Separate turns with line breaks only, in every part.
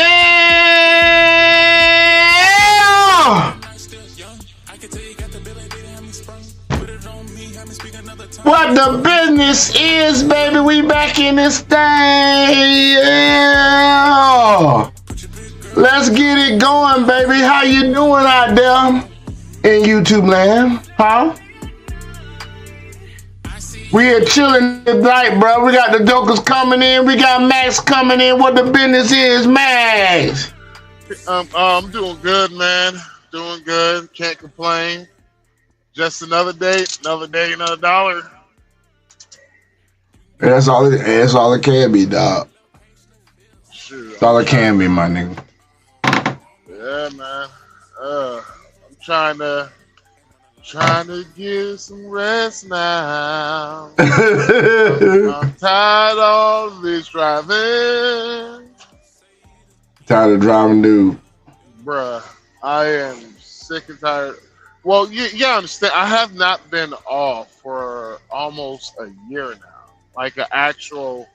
Yeah! What the business is, baby? We back in this thing. Yeah! Let's get it going, baby. How you doing out there in YouTube land? Huh? We are chilling tonight, bro. We got the jokers coming in. We got Max coming in. What the business is, Max?
I'm doing good, man. Doing good. Can't complain. Just another day, another dollar.
That's all it can be, dog.
Shoot,
That's all it can be, my nigga.
Yeah, man. I'm trying to get some rest now. I'm tired of all this driving.
Tired of driving, dude.
Bruh, I am sick and tired. Well, you understand, I have not been off for almost a year now. Like an actual...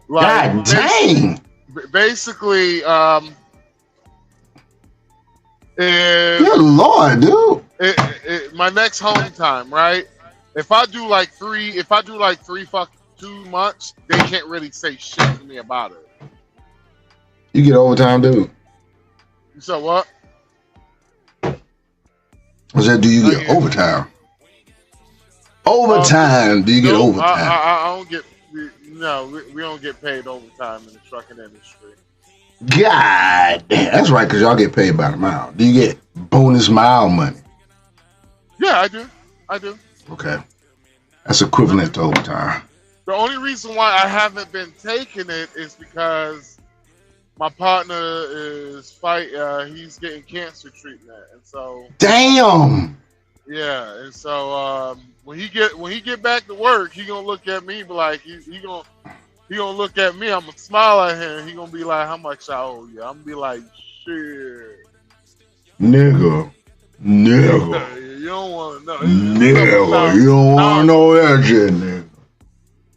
God dang!
Basically,
good Lord, dude.
My next home time, right? If I do like 2 months, they can't really say shit to me about it.
You get overtime, dude.
So what?
I said, do you get overtime? Overtime? Do you get overtime?
I don't get. No, we don't get paid overtime in the trucking industry.
God damn, that's right, because y'all get paid by the mile. Do you get bonus mile money?
Yeah, I do.
Okay. That's equivalent to overtime.
The only reason why I haven't been taking it is because my partner is he's getting cancer treatment, and so.
Damn.
Yeah, and so when he get back to work, he gonna look at me, be like, he gonna look at me. I'm gonna smile at him. He gonna be like, "How much I owe you?" I'm gonna be like, "Shit,
nigga."
You don't want to know.
Nigga, you don't want to know that shit, nigga.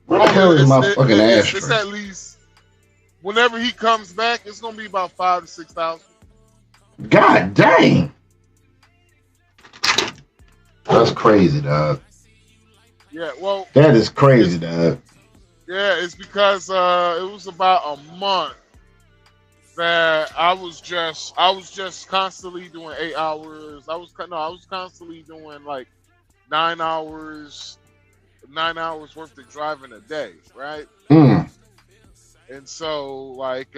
What the hell is my fucking ass?
It's at least whenever he comes back, it's gonna be about $5,000 to $6,000.
God dang. That's crazy, dog.
Yeah, well.
That is crazy, dog.
Yeah, it's because it was about a month that I was just constantly doing 8 hours. I was constantly doing like 9 hours worth of driving a day, right?
Mm.
And so like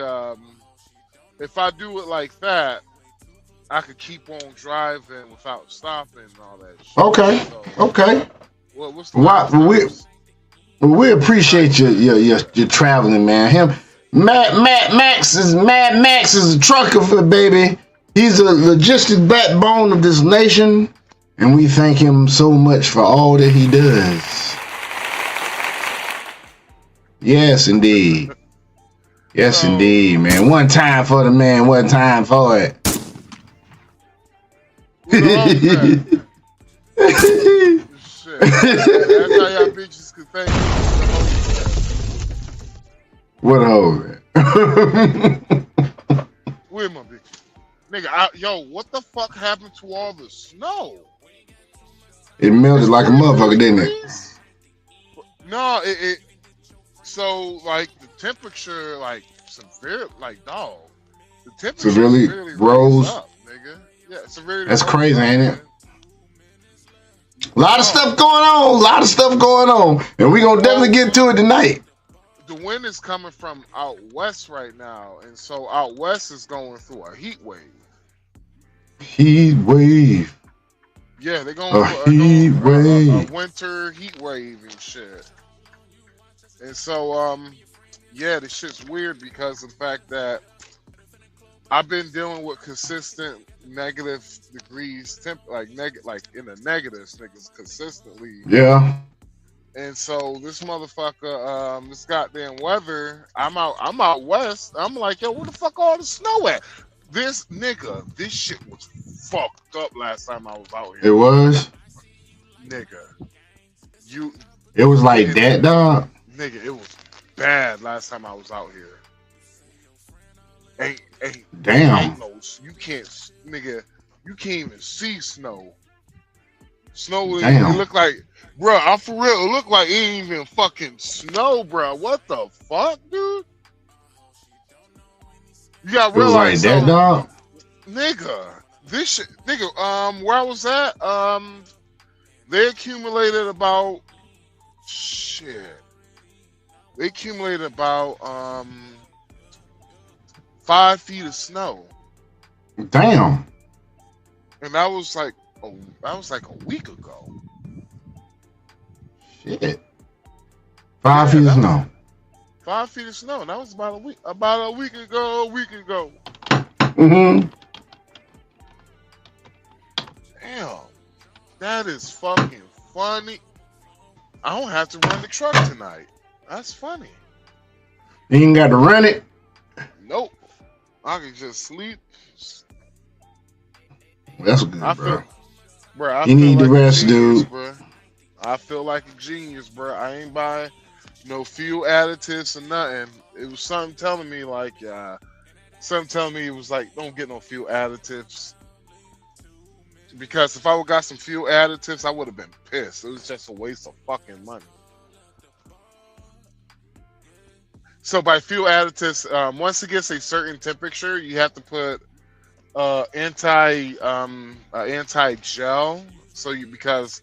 if I do it like that, I could keep on driving without stopping and all that shit.
Okay.
So,
okay.
Well, what's the
we appreciate your traveling, man. Max is a trucker, baby. He's a logistic backbone of this nation, and we thank him so much for all that he does. Yes, indeed. Yes, indeed, man. One time for the man, one time for it.
Shit. That's how y'all bitches could thank you.
What a hole, man.
Where my bitch? Nigga, yo, what the fuck happened to all the snow?
It melted like a motherfucker, didn't it?
No, so like the temperature, like severe, like dog. The temperature
severely rose
up, nigga. Yeah, severely.
That's crazy, ain't it? A lot of stuff going on, and we're gonna definitely get to it tonight.
The wind is coming from out west right now, and so out west is going through a heat wave.
Heat wave.
Yeah, they're going
a heat wave.
A winter heat wave and shit. And so, yeah, this shit's weird because of the fact that I've been dealing with consistent negative degrees, like in the negatives, niggas consistently.
Yeah.
And so this motherfucker, this goddamn weather, I'm out west. I'm like, yo, where the fuck all the snow at? This shit was fucked up last time I was out here.
It was?
Nigga.
It was like that, dog?
Nigga, it was bad last time I was out here.
Damn.
Ain't no, you can't, nigga, you can't even see snow. Snow, it
Damn.
look like, bro, I'm for real. It look like it ain't even fucking snow, bro. What the fuck, dude? You gotta
It was like
realize,
that,
so,
dog.
nigga, this shit, nigga, where I was at, they accumulated about, shit, they accumulated about, 5 feet of snow.
Damn.
And that was like a week ago.
Shit. 5 feet of snow.
5 feet of snow. And that was about a week ago.
Mm-hmm.
Damn. That is fucking funny. I don't have to run the truck tonight. That's funny.
You ain't got to run it.
Nope. I can just sleep.
That's good, bro. You need the rest, dude.
Bro. I feel like a genius, bro. I ain't buying no fuel additives or nothing. It was something telling me like, it was like, don't get no fuel additives. Because if I would got some fuel additives, I would have been pissed. It was just a waste of fucking money. So by fuel additives, once it gets a certain temperature, you have to put anti gel. Because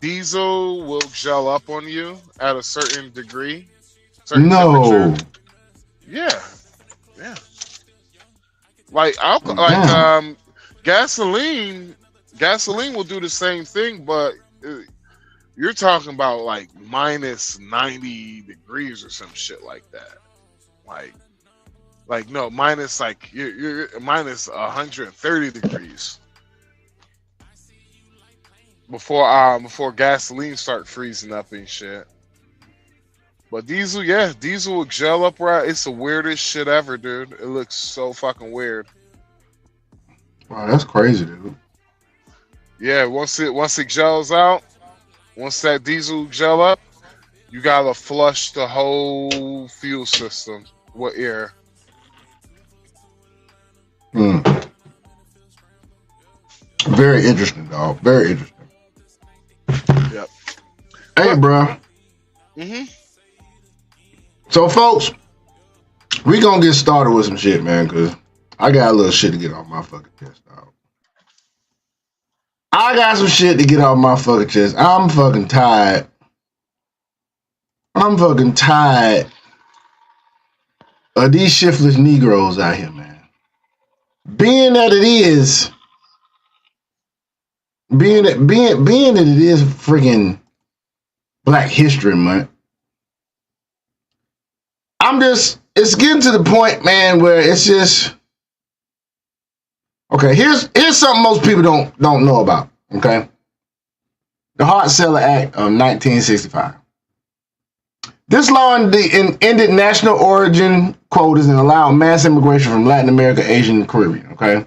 diesel will gel up on you at a certain degree, temperature. Yeah. Like gasoline will do the same thing, but you're talking about like minus 90 degrees or some shit like that. Like no, minus like you're minus 130 degrees before gasoline start freezing up and shit. But diesel will gel up right. It's the weirdest shit ever, dude. It looks so fucking weird.
Wow, that's crazy, dude.
Yeah, once it gels out, once that diesel gel up, you gotta flush the whole fuel system with air.
Very interesting, dog. Very interesting.
Yep.
Hey, bro. So, folks, we gonna get started with some shit, man, because I got a little shit to get off my fucking chest, dog. I got some shit to get off my fucking chest. I'm fucking tired. Of these shiftless Negroes out here, man. Being that it is freaking Black History Month, it's getting to the point, man, where it's just, okay, here's something most people don't know about, okay? The Hart-Celler Act of 1965. This law ended national origin quotas and allowed mass immigration from Latin America, Asia, and the Caribbean, okay?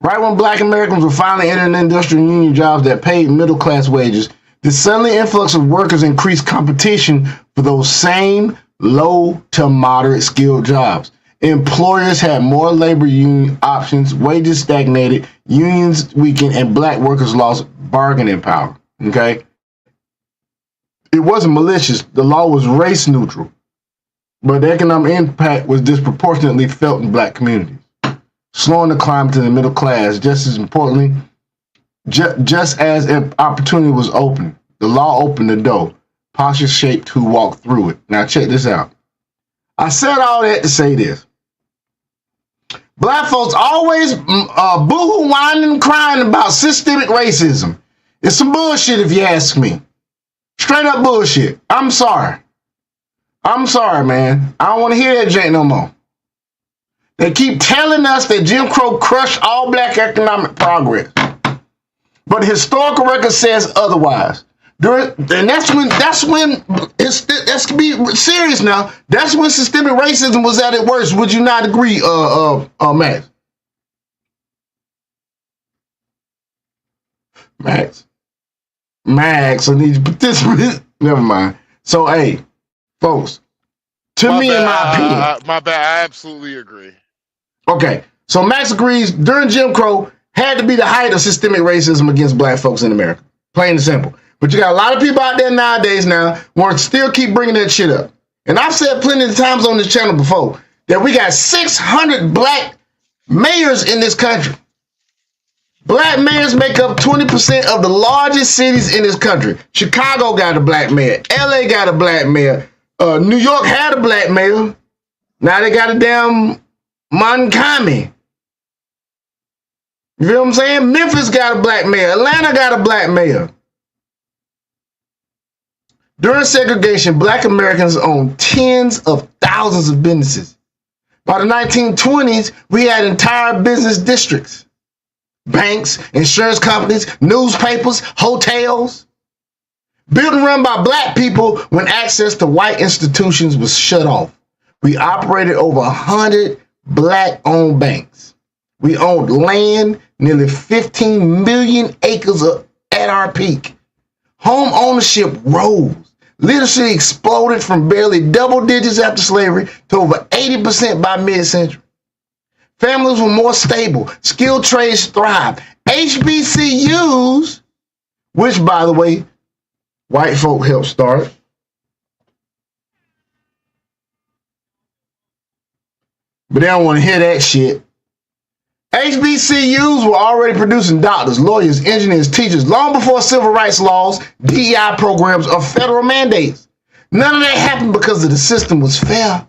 Right when Black Americans were finally entering industrial union jobs that paid middle-class wages, the sudden influx of workers increased competition for those same low to moderate skilled jobs. Employers had more labor union options, wages stagnated, unions weakened, and Black workers lost bargaining power, okay? It wasn't malicious. The law was race neutral, but the economic impact was disproportionately felt in Black communities, slowing the climb to the middle class. Just as importantly, just as opportunity was open, the law opened the door. Posture shaped who walked through it. Now check this out. I said all that to say this. Black folks always boo-hoo, whining, and crying about systemic racism. It's some bullshit if you ask me. Straight up bullshit. I'm sorry, man. I don't want to hear that jank no more. They keep telling us that Jim Crow crushed all Black economic progress, but the historical record says otherwise. And let's be serious now. That's when systemic racism was at its worst. Would you not agree, Max? Max, I need you to put this. Never mind. So, hey, folks, in my opinion.
My bad. I absolutely agree.
Okay, so Max agrees during Jim Crow had to be the height of systemic racism against black folks in America. Plain and simple. But you got a lot of people out there nowadays now want to still keep bringing that shit up. And I've said plenty of times on this channel before that we got 600 black mayors in this country. Black mayors make up 20% of the largest cities in this country. Chicago got a black mayor. LA got a black mayor. New York had a black mayor. Now they got a damn Montgomery. You feel what I'm saying? Memphis got a black mayor. Atlanta got a black mayor. During segregation, black Americans owned tens of thousands of businesses. By the 1920s, we had entire business districts. Banks, insurance companies, newspapers, hotels. Built and run by black people when access to white institutions was shut off. We operated over 100 black-owned banks. We owned land, nearly 15 million acres at our peak. Home ownership rose. Literacy exploded from barely double digits after slavery to over 80% by mid-century. Families were more stable. Skilled trades thrived. HBCUs, which, by the way, white folk helped start, but they don't want to hear that shit. HBCUs were already producing doctors, lawyers, engineers, teachers long before civil rights laws, DEI programs, or federal mandates. None of that happened because the system was fair.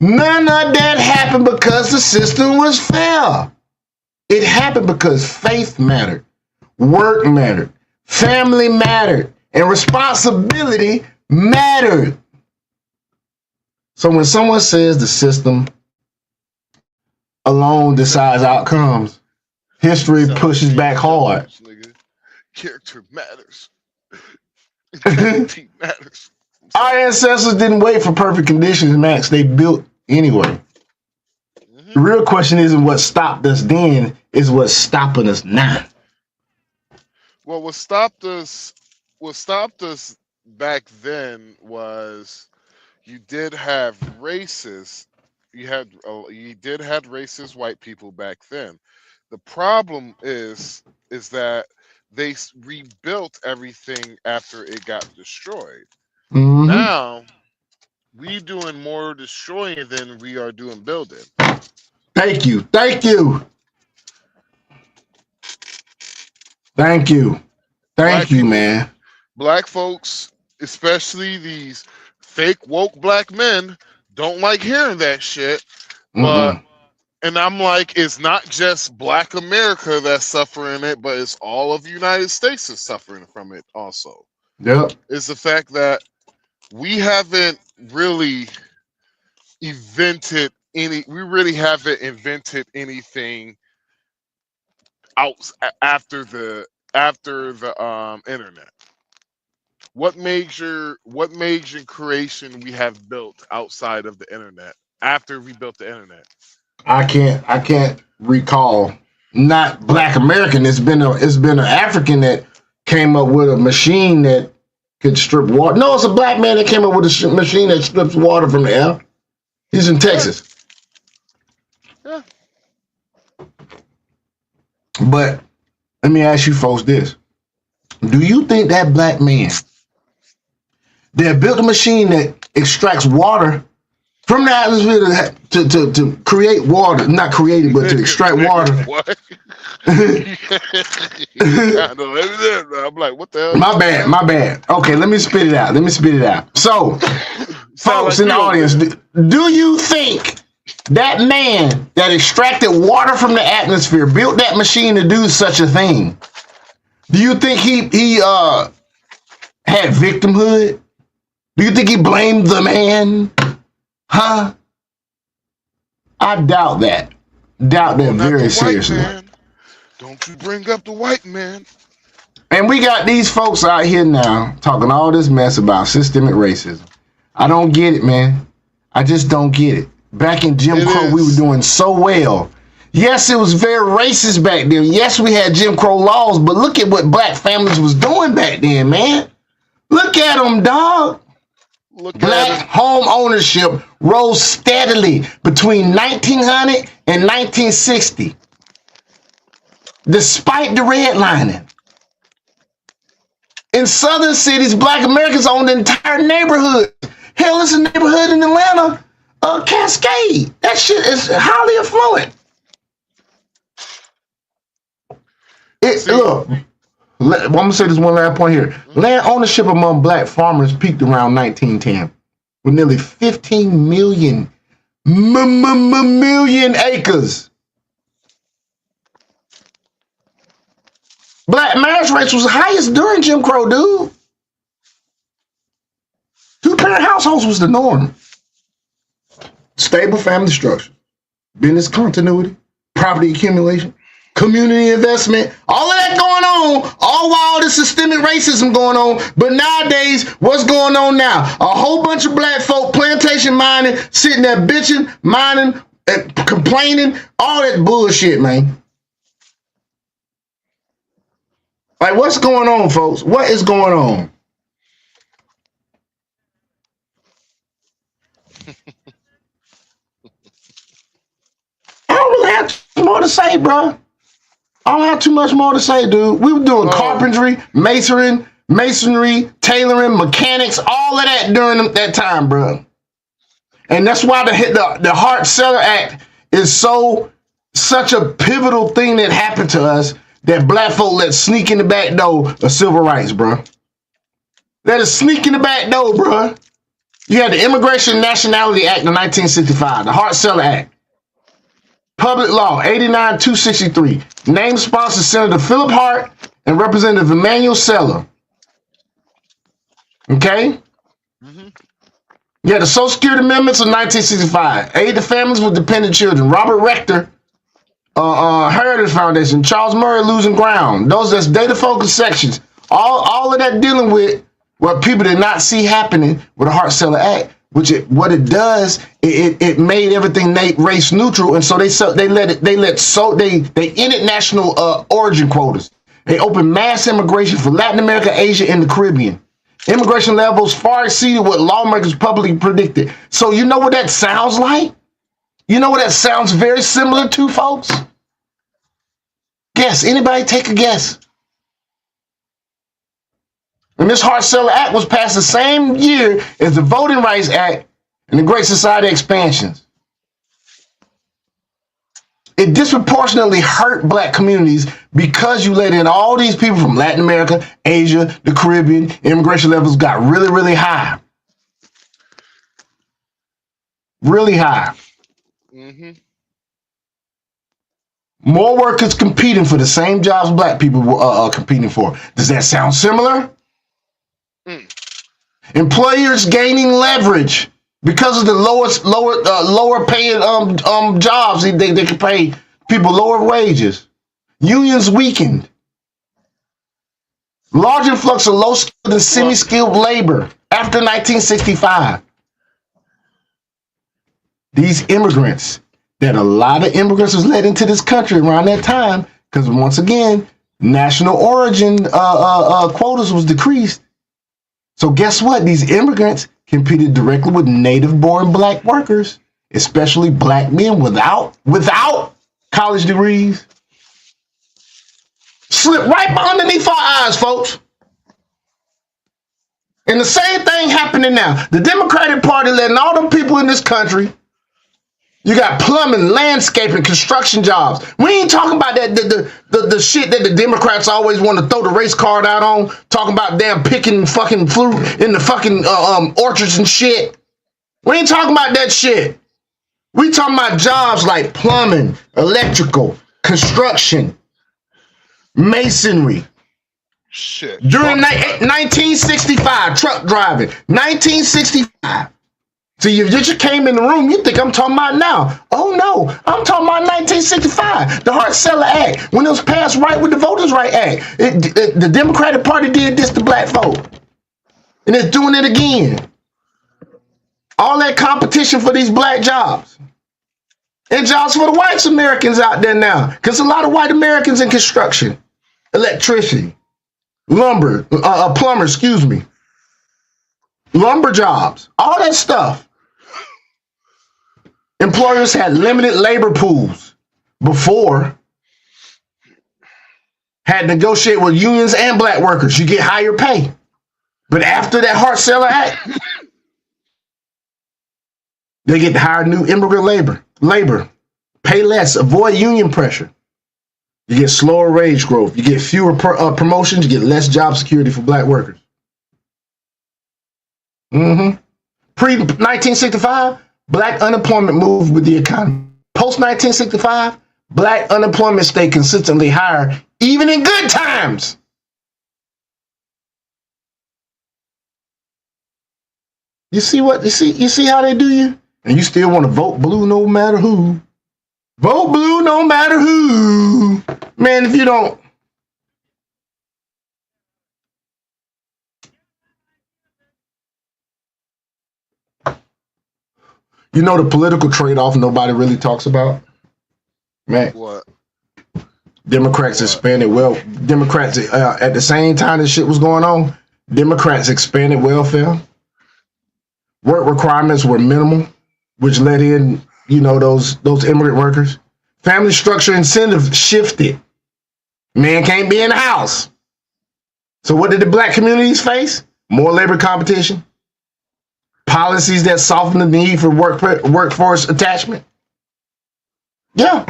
None of that happened because the system was fair. It happened because faith mattered, work mattered, family mattered, and responsibility mattered. So when someone says the system alone decides outcomes, history pushes back hard.
Character matters. Integrity matters.
Our ancestors didn't wait for perfect conditions, Max. They built anyway. Mm-hmm. The real question isn't what stopped us then, is what's stopping us now.
Well, what stopped us back then was you did have racist. You did have racist white people back then. The problem is that they rebuilt everything after it got destroyed. Mm-hmm. Now we doing more destroying than we are doing building.
Thank you. Thank you. Thank you. Thank you, man.
Black folks, especially these fake woke black men, don't like hearing that shit. But and I'm like, it's not just black America that's suffering it, but it's all of the United States is suffering from it also.
Yep.
It's the fact that we haven't really invented anything out after the internet. What major creation we have built outside of the internet after we built the internet?
I can't recall. Not black American. It's been an African that came up with a machine that could strip water. No, it's a black man that came up with a machine that strips water from the air. He's in Texas.
Yeah.
But let me ask you folks this. Do you think that black man that built a machine that extracts water from the atmosphere to create water, not create it, but to extract water?
What? I'm like, what the hell?
My bad. Okay, let me spit it out. So, folks in the audience, do you think that man that extracted water from the atmosphere built that machine to do such a thing? Do you think he had victimhood? Do you think he blamed the man? Huh? I doubt that. Very seriously.
Man. Don't you bring up the white man.
And we got these folks out here now talking all this mess about systemic racism. I don't get it, man. I just don't get it. Back in Jim Crow, we were doing so well. Yes, it was very racist back then. Yes, we had Jim Crow laws, but look at what black families was doing back then, man. Look at them, dog. Black home ownership rose steadily between 1900 and 1960, despite the redlining. In southern cities, black Americans owned the entire neighborhood. Hell, it's a neighborhood in Atlanta, Cascade. That shit is highly affluent. Look, I'm going to say this one last point here. Land ownership among black farmers peaked around 1910 with nearly 15 million acres. Black marriage rates was the highest during Jim Crow, dude. Two-parent households was the norm. Stable family structure, business continuity, property accumulation, community investment, all of that going on, all while the systemic racism going on. But nowadays, what's going on now? A whole bunch of black folk plantation mining, sitting there bitching, mining, complaining, all that bullshit, man. Like, what's going on, folks? What is going on? I don't really have too much more to say, bro. I don't have too much more to say, dude. We were doing carpentry, masonry, tailoring, mechanics, all of that during that time, bro. And that's why the Hart-Celler Act is such a pivotal thing that happened to us, that black folk let sneak in the back door of civil rights, bro. Let us sneak in the back door, bro. You had the Immigration and Nationality Act of 1965, the Hart-Celler Act. Public Law 89-263. Named sponsor Senator Philip Hart and Representative Emmanuel Celler. Okay? Mm-hmm. You had the Social Security Amendments of 1965. Aid to families with dependent children. Robert Rector, Heritage Foundation. Charles Murray, Losing Ground. Those that's data-focused sections. All of that dealing with what people did not see happening with the Hart-Celler Act. What it does, it made everything race neutral, and so they ended national origin quotas. They opened mass immigration for Latin America, Asia, and the Caribbean. Immigration levels far exceeded what lawmakers publicly predicted. So you know what that sounds like? You know what that sounds very similar to, folks? Guess. Anybody take a guess? And this Hart-Celler Act was passed the same year as the Voting Rights Act and the Great Society expansions. It disproportionately hurt black communities because you let in all these people from Latin America, Asia, the Caribbean. Immigration levels got really, really high. Really high. Mm-hmm. More workers competing for the same jobs black people were competing for. Does that sound similar? Employers gaining leverage because of the lower paying jobs. They can pay people lower wages. Unions weakened. Large influx of low-skilled and semi-skilled labor after 1965. These immigrants, that a lot of immigrants was led into this country around that time, because once again, national origin quotas was decreased. So guess what? These immigrants competed directly with native-born black workers, especially black men without college degrees. Slipped right underneath our eyes, folks. And the same thing happening now. The Democratic Party letting all the people in this country. You got plumbing, landscaping, construction jobs. We ain't talking about that the shit that the Democrats always want to throw the race card out on. Talking about damn picking fucking fruit in the fucking orchards and shit. We ain't talking about that shit. We talking about jobs like plumbing, electrical, construction, masonry.
Shit.
During 1965, truck driving, 1965. See, if you just came in the room, you think I'm talking about now. Oh, no, I'm talking about 1965, the Hart-Celler Act, when it was passed right with the Voters' Right Act. The Democratic Party did this to black folk, and it's doing it again. All that competition for these black jobs. And jobs for the white Americans out there now, because a lot of white Americans in construction, electricity, plumber, lumber jobs, all that stuff. Employers had limited labor pools before, had negotiate with unions and black workers. You get higher pay. But after that Hart-Celler Act, they get to hire new immigrant labor, pay less, avoid union pressure. You get slower wage growth. You get fewer promotions. You get less job security for black workers. Pre-1965, black unemployment moved with the economy. Post-1965, black unemployment stayed consistently higher, even in good times. You see how they do you? And you still want to vote blue no matter who. Vote blue no matter who. Man, if you don't. You know the political trade-off nobody really talks about? Man.
What?
Democrats expanded Democrats, at the same time this shit was going on, Democrats expanded welfare. Work requirements were minimal, which let in, those immigrant workers. Family structure incentives shifted. Men can't be in the house. So what did the black communities face? More labor competition. Policies that soften the need for workforce attachment. Yeah.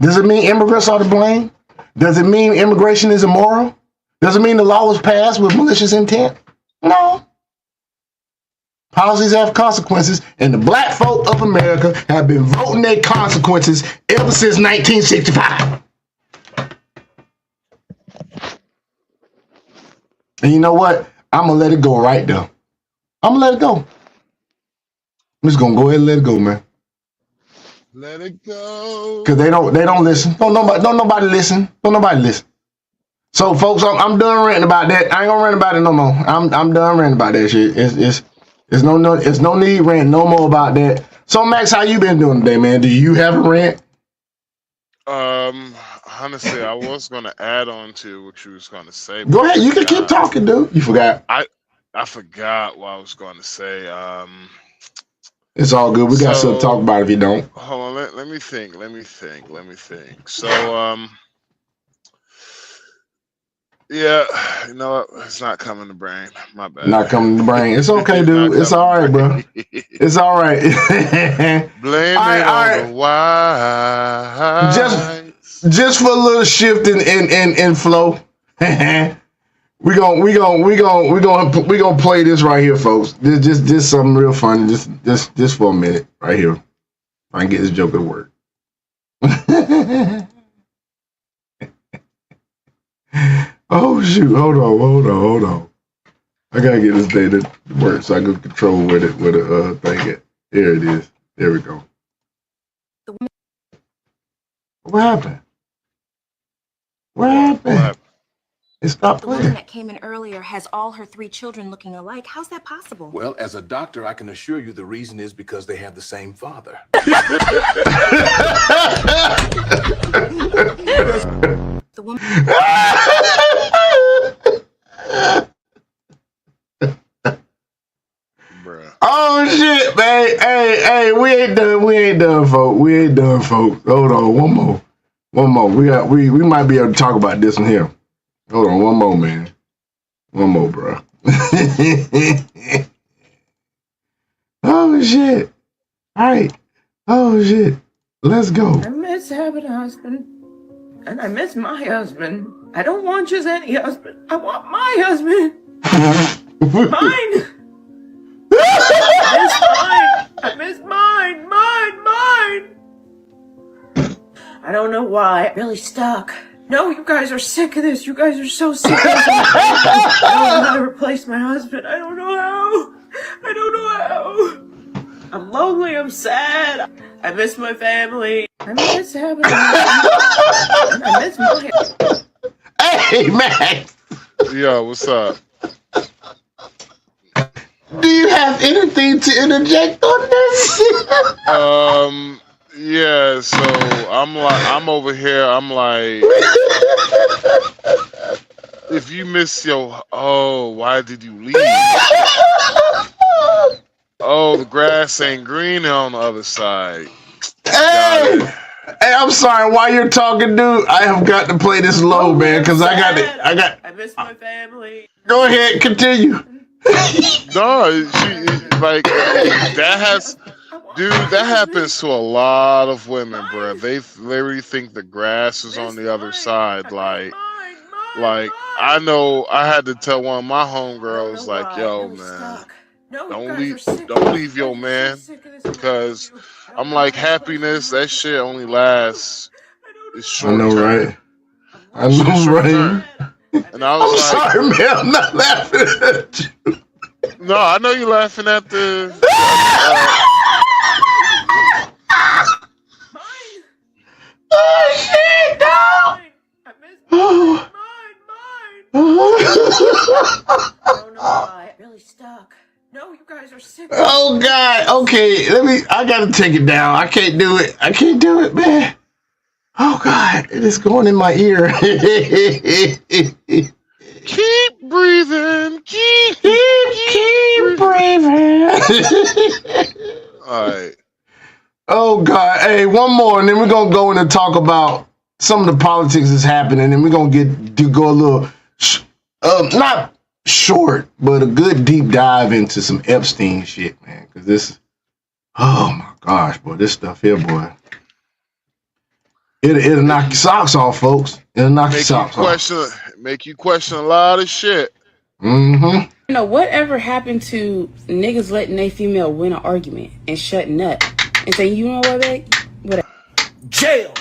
Does it mean immigrants are to blame? Does it mean immigration is immoral? Does it mean the law was passed with malicious intent? No. Policies have consequences, and the black folk of America have been voting their consequences ever since 1965. And you know what? I'm going to let it go right now. I'm going to let it go. I'm just going to go ahead and let it go, man.
Let it go.
Because they don't listen. Don't nobody listen. So, folks, I'm done ranting about that. I ain't gonna rant about it no more. I'm done ranting about that shit. It's no need ranting no more about that. So, Max, how you been doing today, man? Do you have a rant?
Honestly, I was gonna add on to what you was gonna say.
Go ahead. You can keep talking, dude. You forgot.
I forgot what I was gonna say.
It's all good. We got something to talk about if you don't.
Hold on. Let me think. So, yeah, you know what? It's not coming to brain. My bad.
Not coming to brain. It's okay, dude. It's all right, bro. It's all right.
Blame it on the why.
Just for a little shift in flow. we gonna play this right here, folks. This just something real fun. Just for a minute, right here. I can get this joke to work. Oh shoot! Hold on. I gotta get this data to work so I can control where the thing at. There it is. There we go. What happened? It stopped playing.
The woman that came in earlier has all her 3 children looking alike. How's that possible?
Well, as a doctor, I can assure you the reason is because they have the same father.
The woman.
Oh shit, man. Hey, we ain't done, folks. Hold on, one more. We might be able to talk about this one here. Hold on, one more, man. One more, bro. Oh shit. All right. Oh shit. Let's go.
I miss having a husband. And I miss my husband. I don't want just any husband. I want my husband. Mine. I miss mine. I don't know why. I'm really stuck. No, you guys are sick of this. You guys are so sick of this. I don't know how to replace my husband. I don't know how. I'm lonely. I'm sad. I miss my family. I miss having a husband. I miss my...
Hey, Max.
Yo, what's up?
Do you have anything to interject on this?
Yeah, so I'm over here, I'm like, if you miss why did you leave? Oh, the grass ain't green on the other side. Got
Hey,
it.
hey, I'm sorry. While you're talking, dude, I have got to play this low, man, because I got.
I miss my family.
Go ahead, continue.
No, like that has, dude. That happens to a lot of women, bro. They literally think the grass is on the other side. Like I know I had to tell one of my
I don't know
homegirls, like,
why. It
yo,
really
man,
stuck. No, you
don't
guys are
leave,
sick of
don't
this.
leave
You
your
guys are so
man,
sick of this. I'm gonna leave
because
you. I don't
I'm
know how
like
to replace my
happiness. That
husband.
shit
I
only
don't know.
lasts.
I don't
It's
know
I
short
know,
why.
term.
right? I
I'm
Shit,
know,
short
right?
term.
sad. I
And
miss
I
my
was
I'm
like,
sorry, man. I'm not laughing at you.
no, I know you're laughing at
mine.
Oh shit, dog.
Mine. I miss mine. I don't know why. It really stuck. No, you guys are sick of this.
Oh God. Okay, I gotta take it down. I can't do it. I can't do it, man. Oh God, it is going in my ear.
keep breathing,
keep
breathing.
breathing.
All right.
Oh God. Hey, one more, and then we're gonna go in and talk about some of the politics that's happening, and we're gonna go a little not short, but a good deep dive into some Epstein shit, man. Because this, oh my gosh, boy, this stuff here, boy, it'll knock your socks off, folks. It'll knock your socks off.
Make you question a lot of shit.
Mm-hmm.
You know, whatever happened to niggas letting a female win an argument and shutting up and saying, you know what, babe? Whatever.
Jail.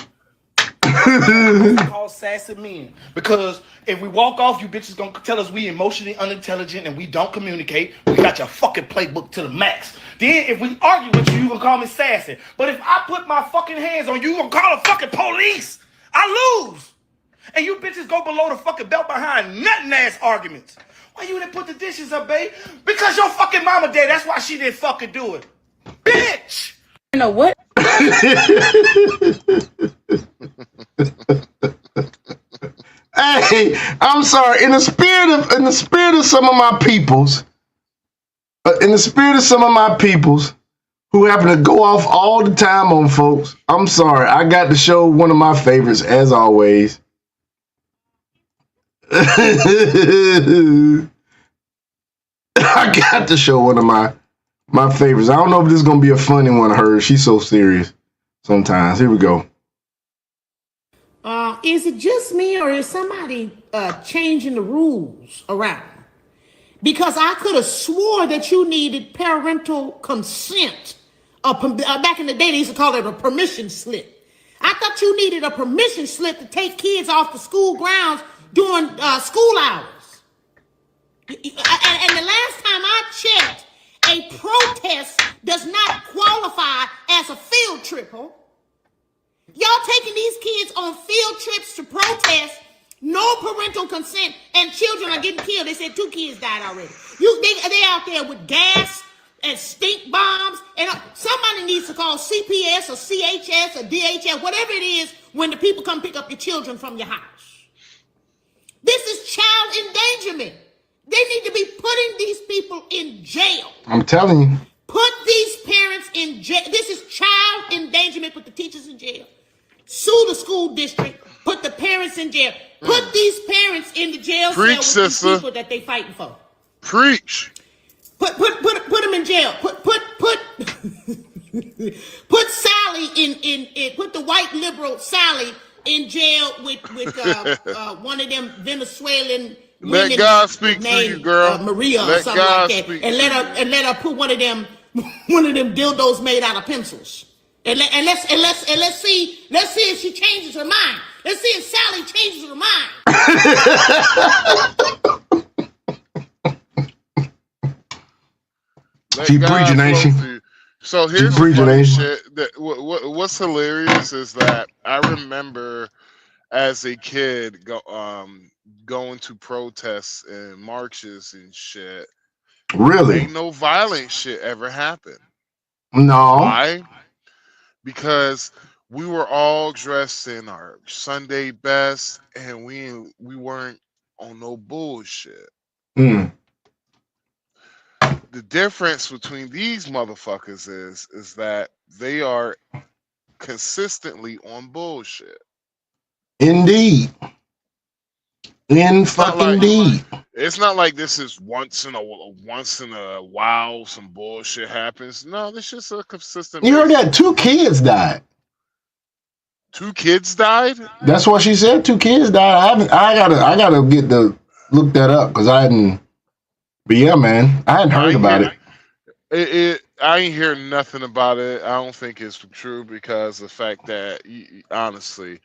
That's called sassy men. Because if we walk off, you bitches gonna tell us we emotionally unintelligent and we don't communicate. We got your fucking playbook to the max. Then if we argue with you, you gonna call me sassy. But if I put my fucking hands on you, you gonna call the fucking police. I lose. And you bitches go below the fucking belt behind nothing ass arguments. Why you didn't put the dishes up, babe? Because your fucking mama dead. That's why she didn't fucking do it. Bitch!
You know what?
Hey, I'm sorry. In the spirit of some of my peoples, who happen to go off all the time on folks, I'm sorry. I got to show one of my favorites as always. I got to show one of my favorites. I don't know if this is gonna be a funny one of hers. She's so serious sometimes. Here we go.
Is it just me or is somebody changing the rules around? Because I could have swore that you needed parental consent. Back in the day, they used to call it a permission slip. I thought you needed a permission slip to take kids off the school grounds during school hours. And the last time I checked, a protest does not qualify as a field trip. Huh? Y'all taking these kids on field trips to protest, no parental consent, and children are getting killed. They said 2 kids died already. They out there with gas and stink bombs, and somebody needs to call CPS or CHS or DHS, whatever it is, when the people come pick up your children from your house. This is child endangerment. They need to be putting these people in jail.
I'm telling you.
Put these parents in jail. This is child endangerment. Put the teachers in jail. Sue the school district. Put the parents in jail. Put these parents in the jail cell with these people that they fighting for.
Preach.
Put them in jail. Put Sally in put the white liberal Sally in jail with one of them Venezuelan women.
Let God speak through you, girl.
Maria or something like that, and let her put one of them dildos made out of pencils. And let's see if she changes her mind. Let's see if Sally changes her mind.
She preaching, ain't she?
So here's the funny shit. What's hilarious is that I remember as a kid going to protests and marches and shit.
Really?
Ain't no violent shit ever happened.
No.
Why? Because we were all dressed in our Sunday best and we weren't on no bullshit. the difference between these motherfuckers is that they are consistently on bullshit.
Indeed. In fucking indeed.
It's not like this is once in a while some bullshit happens. No, this is a consistent.
You heard that 2 kids died.
2 kids died?
That's what she said. 2 kids died. I gotta look that up because I hadn't. But yeah, man, I hadn't heard about it.
I ain't hear nothing about it. I don't think it's true because the fact that honestly,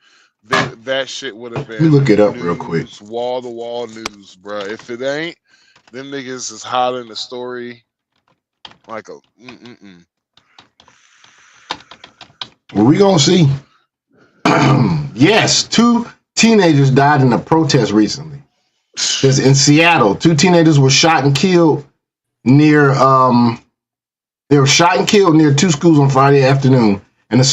that shit would have been.
Let me look it up real quick.
Wall to wall news, bro. If it ain't, them niggas is hiding the story like a.
Well, we gonna see. Yes, 2 teenagers died in a protest recently. It's in Seattle. 2 teenagers were shot and killed near. They were shot and killed near 2 schools on Friday afternoon, and the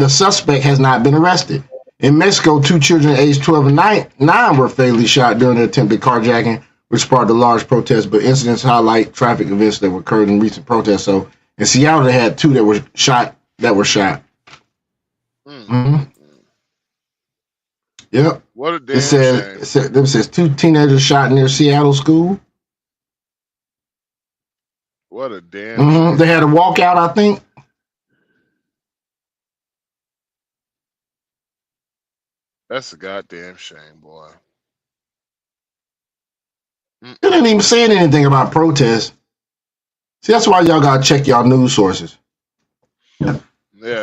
suspect has not been arrested. In Mexico, 2 children aged 12 and 9 were fatally shot during an attempted carjacking, which sparked a large protest. But incidents highlight traffic events that occurred in recent protests. So in Seattle, they had 2 that were shot. Mm-hmm. Yep.
What a damn shame.
It says 2 teenagers shot near Seattle school.
What a damn shame.
They had a walkout, I think.
That's a goddamn shame, boy.
They didn't even say anything about protests. See, that's why y'all gotta check y'all news sources.
Yeah,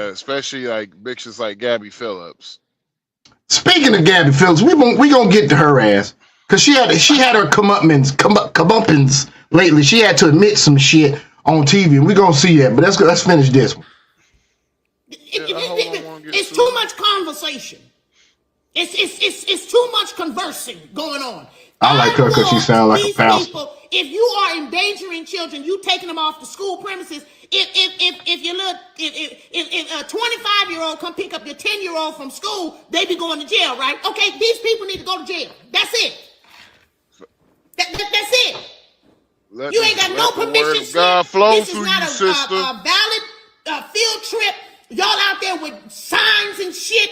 especially like bitches like Gabby Phillips.
Speaking of Gabby Phillips, we gonna get to her ass because she had her comeuppance lately. She had to admit some shit on TV, and we gonna see that. But let's finish this one.
It's too much conversation. It's too much conversing going on.
I like her because she sounds like a pastor.
If you are endangering children, you taking them off the school premises. If a 25-year-old come pick up your 10-year-old from school, they be going to jail, right? Okay, these people need to go to jail. That's it. That's it. You ain't got no permission slip. This is not a valid field trip. Y'all out there with signs and shit.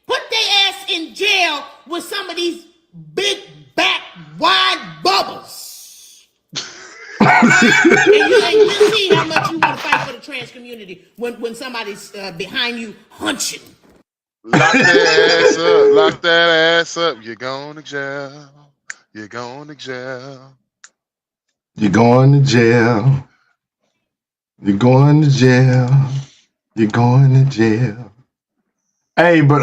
Put their ass in jail with some of these big back wide bubbles. And you ain't see how much you want to fight for the trans community when somebody's behind you hunching.
Lock that ass up. Lock that ass up. You're going to jail. You're going to jail.
You're going to jail. You're going to jail. You're going to jail. Hey, but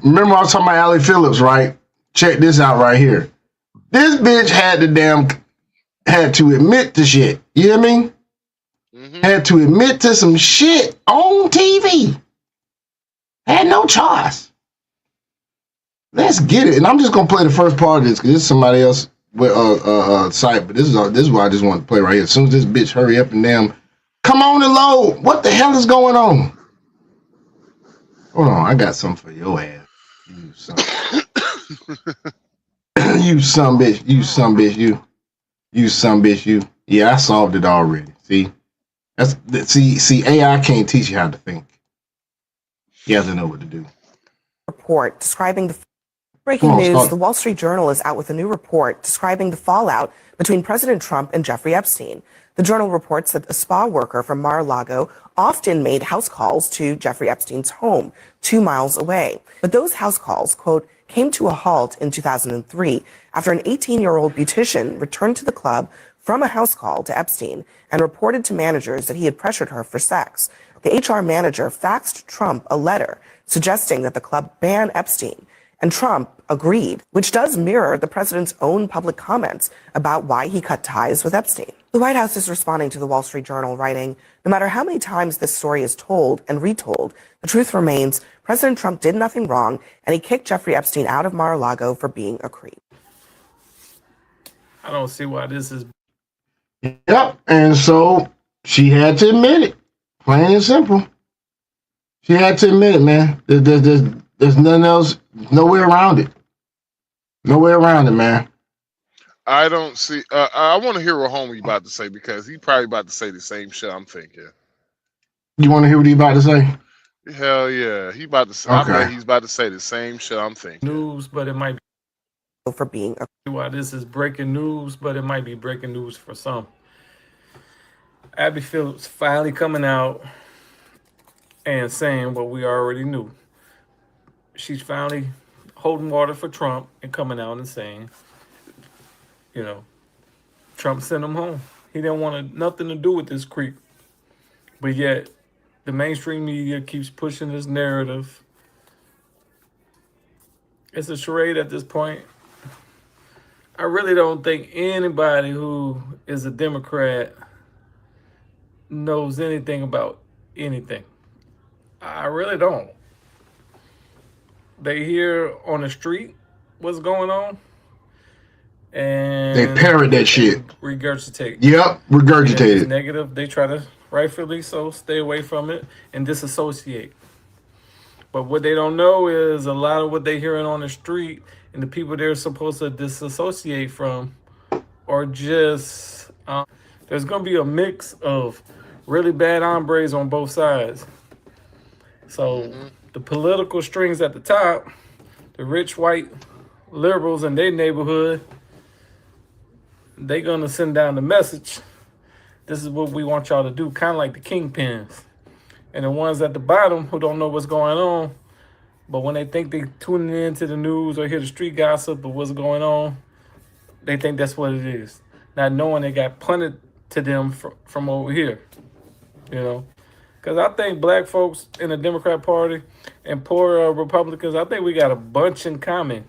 remember I was talking about Allie Phillips, right? Check this out right here. This bitch had to admit to shit. You hear me? Had to admit to some shit on TV. Had no choice. Let's get it. And I'm just gonna play the first part of this because this is somebody else with site, but this is what I just want to play right here. As soon as this bitch hurry up and damn come on and load. What the hell is going on? Hold on, I got something for your ass. You son. You son bitch. You son bitch. You son bitch. You. Yeah, I solved it already. See, see. AI can't teach you how to think. You have to know what to do.
Report describing the breaking news. The Wall Street Journal is out with a new report describing the fallout between President Trump and Jeffrey Epstein. The Journal reports that a spa worker from Mar-a-Lago often made house calls to Jeffrey Epstein's home 2 miles away. But those house calls, quote, came to a halt in 2003 after an 18-year-old beautician returned to the club from a house call to Epstein and reported to managers that he had pressured her for sex. The HR manager faxed Trump a letter suggesting that the club ban Epstein, and Trump agreed, which does mirror the president's own public comments about why he cut ties with Epstein. The White House is responding to the Wall Street Journal, writing, no matter how many times this story is told and retold, the truth remains President Trump did nothing wrong, and he kicked Jeffrey Epstein out of Mar-a-Lago for being a creep.
I don't see why this is.
Yep, and so she had to admit it. Plain and simple. She had to admit it, man. There's nothing else, nowhere around it. Nowhere around it, man.
I don't see. I want to hear what homie about to say because he probably about to say the same shit I'm thinking.
You want to hear what he about to say?
Hell yeah, he about to. I
Okay.
bet he's about to say the same shit I'm thinking.
News, but it might
For being
be why this is breaking news, but it might be breaking news for some. Abby Phillips finally coming out and saying what we already knew. She's finally holding water for Trump and coming out and saying, you know, Trump sent him home. He didn't want nothing to do with this creep. But yet, the mainstream media keeps pushing this narrative. It's a charade at this point. I really don't think anybody who is a Democrat knows anything about anything. I really don't. They hear on the street what's going on, and
They parrot that shit.
regurgitate.
Yep,
And if
regurgitated.
it's negative, they try to, rightfully so, stay away from it and disassociate. But what they don't know is a lot of what they're hearing on the street and the people they're supposed to disassociate from are just, there's going to be a mix of really bad hombres on both sides. So the political strings at the top, the rich white liberals in their neighborhood, they're going to send down the message. This is what we want y'all to do, kind of like the kingpins. And the ones at the bottom who don't know what's going on, but when they think they're tuning into the news or hear the street gossip of what's going on, they think that's what it is. Not knowing they got punted to them from over here, you know. Because I think black folks in the Democrat Party and poor Republicans, I think we got a bunch in common.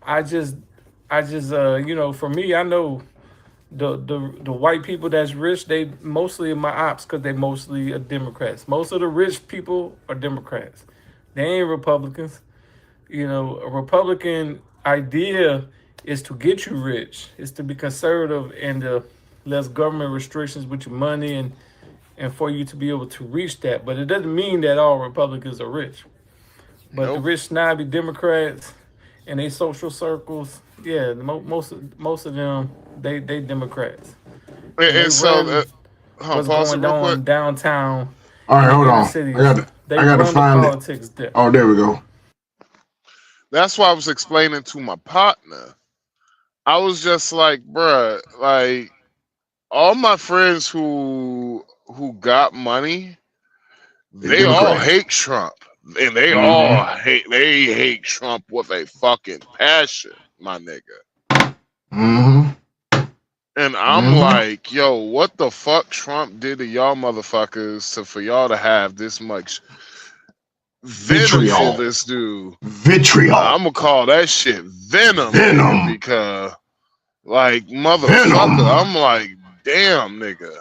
I just, you know, for me, I know the white people that's rich, they mostly are my ops because they mostly are Democrats. Most of the rich people are Democrats. They ain't Republicans. You know, a Republican idea is to get you rich. It's to be conservative and to less government restrictions with your money and for you to be able to reach that. But it doesn't mean that all Republicans are rich. But the rich snobby Democrats and they social circles, yeah, most of them, they Democrats.
And so,
what's
pause it
going
real
on
quick.
downtown.
All right,
in
hold
inner
on.
cities.
I got to find it.
politics there.
Oh, there we go.
That's why I was explaining to my partner. I was just like, bruh, like all my friends who got money, they all hate Trump. And they all hate Trump with a fucking passion, my nigga. And I'm like, yo, what the fuck Trump did to y'all motherfuckers for y'all to have this much venom for this dude?
Vitriol.
I'm gonna call that shit venom. Nigga, because like motherfucker, I'm like, damn nigga.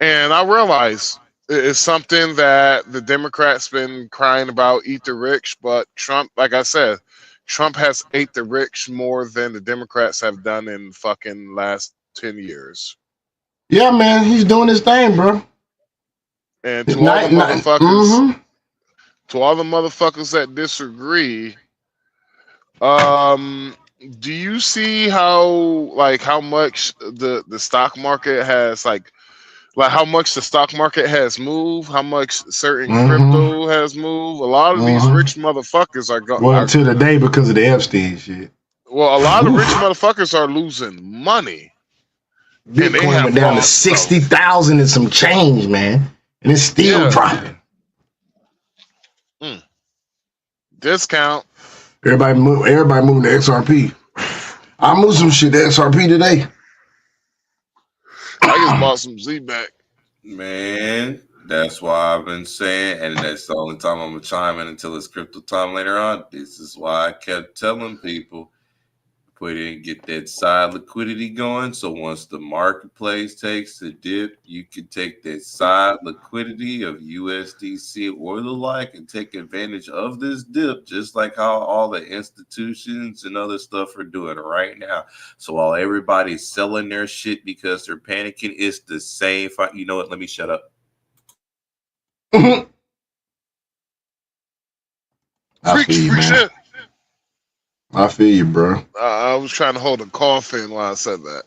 And I realize it's something that the Democrats been crying about, eat the rich, but Trump, like I said, Trump has ate the rich more than the Democrats have done in fucking last 10 years.
Yeah, man, he's doing his thing, bro.
And to all the motherfuckers, to all the motherfuckers that disagree, do you see how much the stock market has like how much the stock market has moved, how much certain crypto has moved? A lot of these rich motherfuckers are going.
Well, to the day because of the Epstein shit.
Well, a lot of rich motherfuckers are losing money.
Bitcoin went down to 60,000 and some change, man, and it's still dropping.
Discount.
Everybody moving to XRP. I moved some shit to XRP today.
I just bought some Z back.
Man, that's why I've been saying, and that's the only time I'm gonna chime in until it's crypto time later on. This is why I kept telling people, get that side liquidity going. So once the marketplace takes the dip, you can take that side liquidity of USDC or the like and take advantage of this dip, just like how all the institutions and other stuff are doing right now. So while everybody's selling their shit because they're panicking, it's the same. You know what? Let me shut up.
Preach shit.
I feel you, bro.
I was trying to hold a cough in while I said that.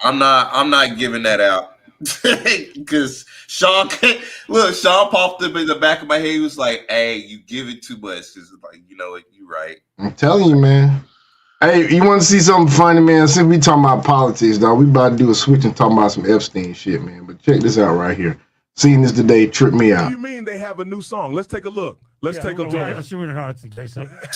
I'm not giving that out because Sean popped up in the back of my head. He was like, "Hey, you give it too much." Because like, you know what, you right.
I'm telling you, man. Hey, you want to see something funny, man? Since we talking about politics, dog, we about to do a switch and talk about some Epstein shit, man. But check this out right here. Seeing this today tripped me out.
What do you mean they have a new song? Let's take a look. Let's take a look.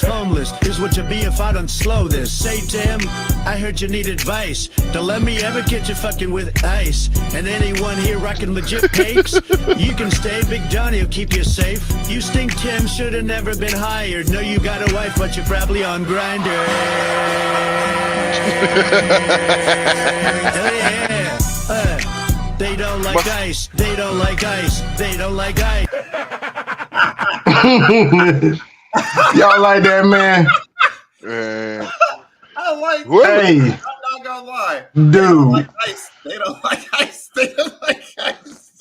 Homeless, here's what you be if I don't slow this. Say to him, I heard you need advice. Don't let me ever get you fucking with ice. And anyone here rocking legit cakes, you can stay. Big Johnny will keep you safe. You stink Tim, should have never been hired. Know you got a wife, but you're probably on Grindr. Oh yeah. They don't like ice. They don't like ice. They don't like ice.
Y'all like that, man?
I like.
Hey,
I'm not gonna lie,
dude.
They don't like ice. They don't like ice. They don't like ice.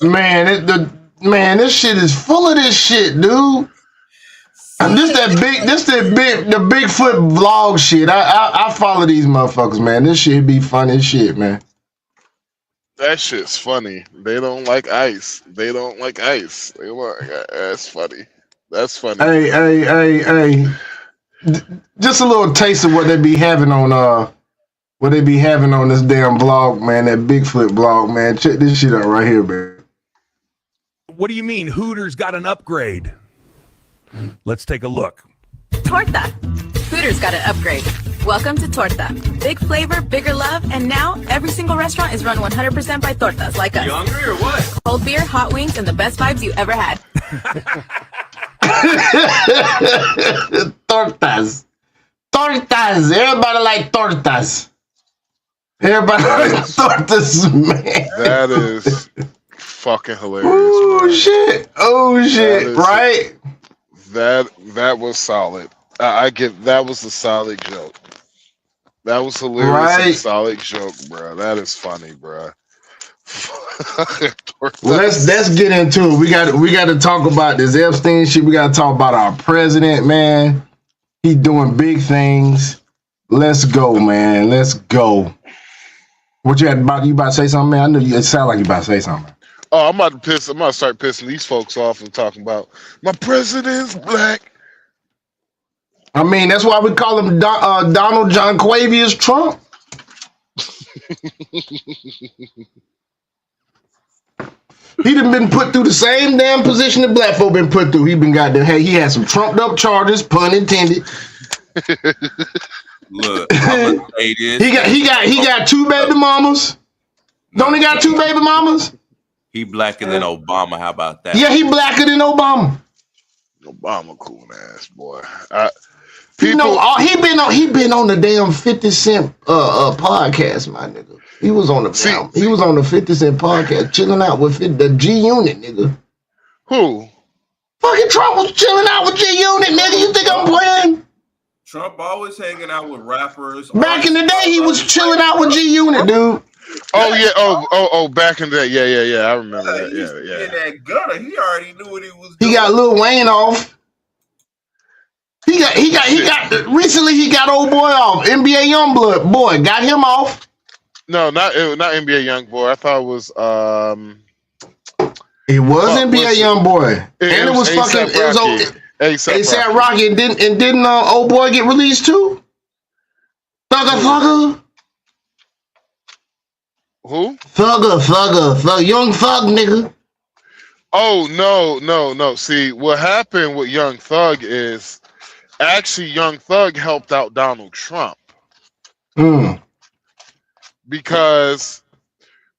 Man, this shit is full of this shit, dude. And the Bigfoot vlog shit. I follow these motherfuckers, man. This shit be funny as shit, man.
That shit's funny. They don't like ice. They don't like ice. They like, that's funny. That's funny.
Hey. Just a little taste of what they be having on this damn vlog, man. That Bigfoot vlog, man. Check this shit out right here, man.
What do you mean Hooters got an upgrade? Let's take a look.
Torta. Hooters got an upgrade. Welcome to Torta. Big flavor, bigger love, and now every single restaurant is run 100% by tortas like us.
You hungry or what?
Cold beer, hot wings, and the best vibes you ever had.
Tortas. Everybody like tortas. Everybody like tortas, man.
That is fucking hilarious.
Oh shit! Right?
That was solid. That was a solid joke. That was hilarious.
Right?
And solid joke, bro. That is funny, bro.
Let's get into it. We got to talk about this Epstein shit. We got to talk about our president, man. He doing big things. Let's go, man. Let's go. What you about to say something, man? I know it sound like you about to say something.
Oh, I'm about to start pissing these folks off and talking about my president's black.
I mean, that's why we call him Donald John Quavius Trump. He done been put through the same damn position that black folk been put through. He had some trumped up charges, pun intended.
Look, I'm gonna say this.
He got two baby mamas. Don't he got two baby mamas?
He blacker than Obama. How about that?
Yeah, he blacker than Obama.
Obama cool ass boy.
He been on the damn 50 Cent podcast, my nigga. He was on the 50 Cent podcast, chilling out with the G Unit, nigga.
Who?
Fucking Trump was chilling out with G Unit, nigga. You think I'm playing?
Trump always hanging out with rappers.
Back in the day, he was chilling out with G Unit, dude.
Oh yeah. Oh. Back in the day. Yeah. I remember that. Yeah.
That gutter. He already knew what he was
He
doing.
got Lil Wayne off. Recently he got old boy off. NBA Youngboy boy got him off.
No, not NBA Youngboy. I thought it was
It was NBA Youngboy, and it was fucking ASAP Rocky. And didn't old boy get released too? Thugger.
Who?
Thugger, Young Thug, nigga.
Oh no. See, what happened with Young Thug is actually Young Thug helped out Donald Trump. Because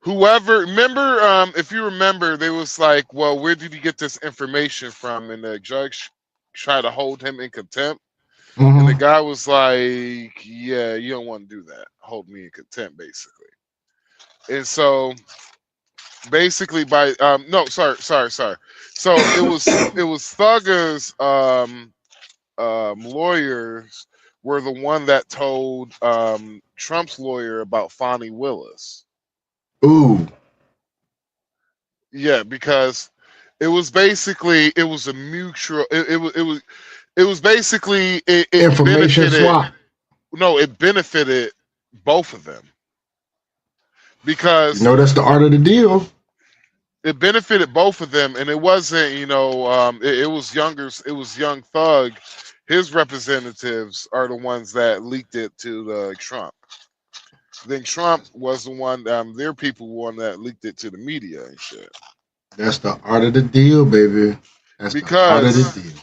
if you remember, they was like, well, where did he get this information from? And the judge tried to hold him in contempt. And the guy was like, yeah, you don't want to do that. Hold me in contempt, basically. And so basically sorry. So it was Thugger's lawyers were the one that told Trump's lawyer about Fonnie Willis.
Ooh.
Yeah, because it was basically a mutual. It It was basically it
Information
benefited.
swap.
No, it benefited both of them because
You know, that's the art of the deal.
it benefited both of them, and it wasn't, it was Young Thug. His representatives are the ones that leaked it to Trump. Then Trump was the one, their people were one that leaked it to the media and shit.
That's the art of the deal, baby. That's the art of the deal.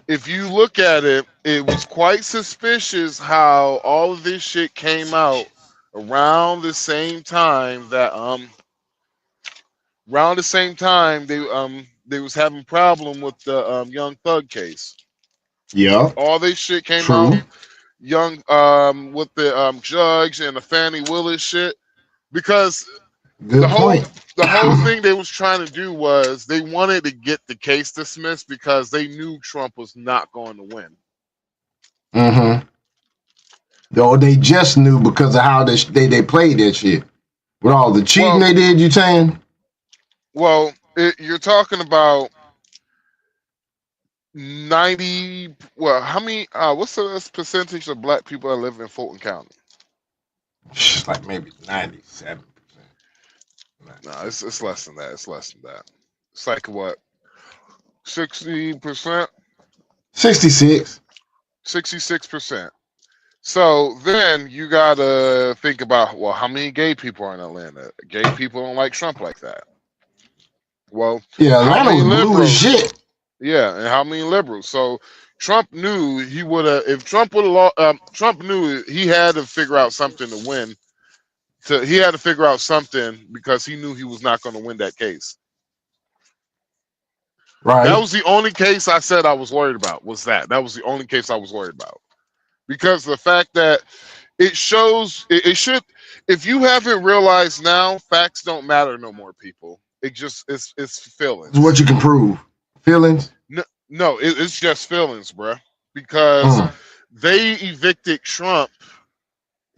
If you look at it, it was quite suspicious how all of this shit came out around the same time that they was having problem with the Young Thug case.
Yeah.
All this shit came
True.
out with the judge and the Fannie Willis shit because
Good point.
The whole thing they was trying to do was they wanted to get the case dismissed because they knew Trump was not going to win.
Mm-hmm. Though they just knew because of how they played that shit. With all the cheating they did, you saying?
Well, you're talking about 90. Well, how many? What's the percentage of black people that live in Fulton County?
It's like maybe 97%.
No, it's less than that. It's less than that. It's like what? 60%.
66.
66%. So then you gotta think about, well, how many gay people are in Atlanta? Gay people don't like Trump like that. Well,
yeah, Atlanta was blue as shit.
Yeah, and how many liberals? So Trump knew he would have. If Trump would have, Trump knew he had to figure out something to win. He had to figure out something because he knew he was not going to win that case.
Right.
That was the only case I said I was worried about. That was the only case I was worried about. Because the fact that it shows, it should, if you haven't realized now, facts don't matter no more, people. It just, it's feelings.
It's what you can prove. Feelings?
No, it's just feelings, bruh. Because they evicted Trump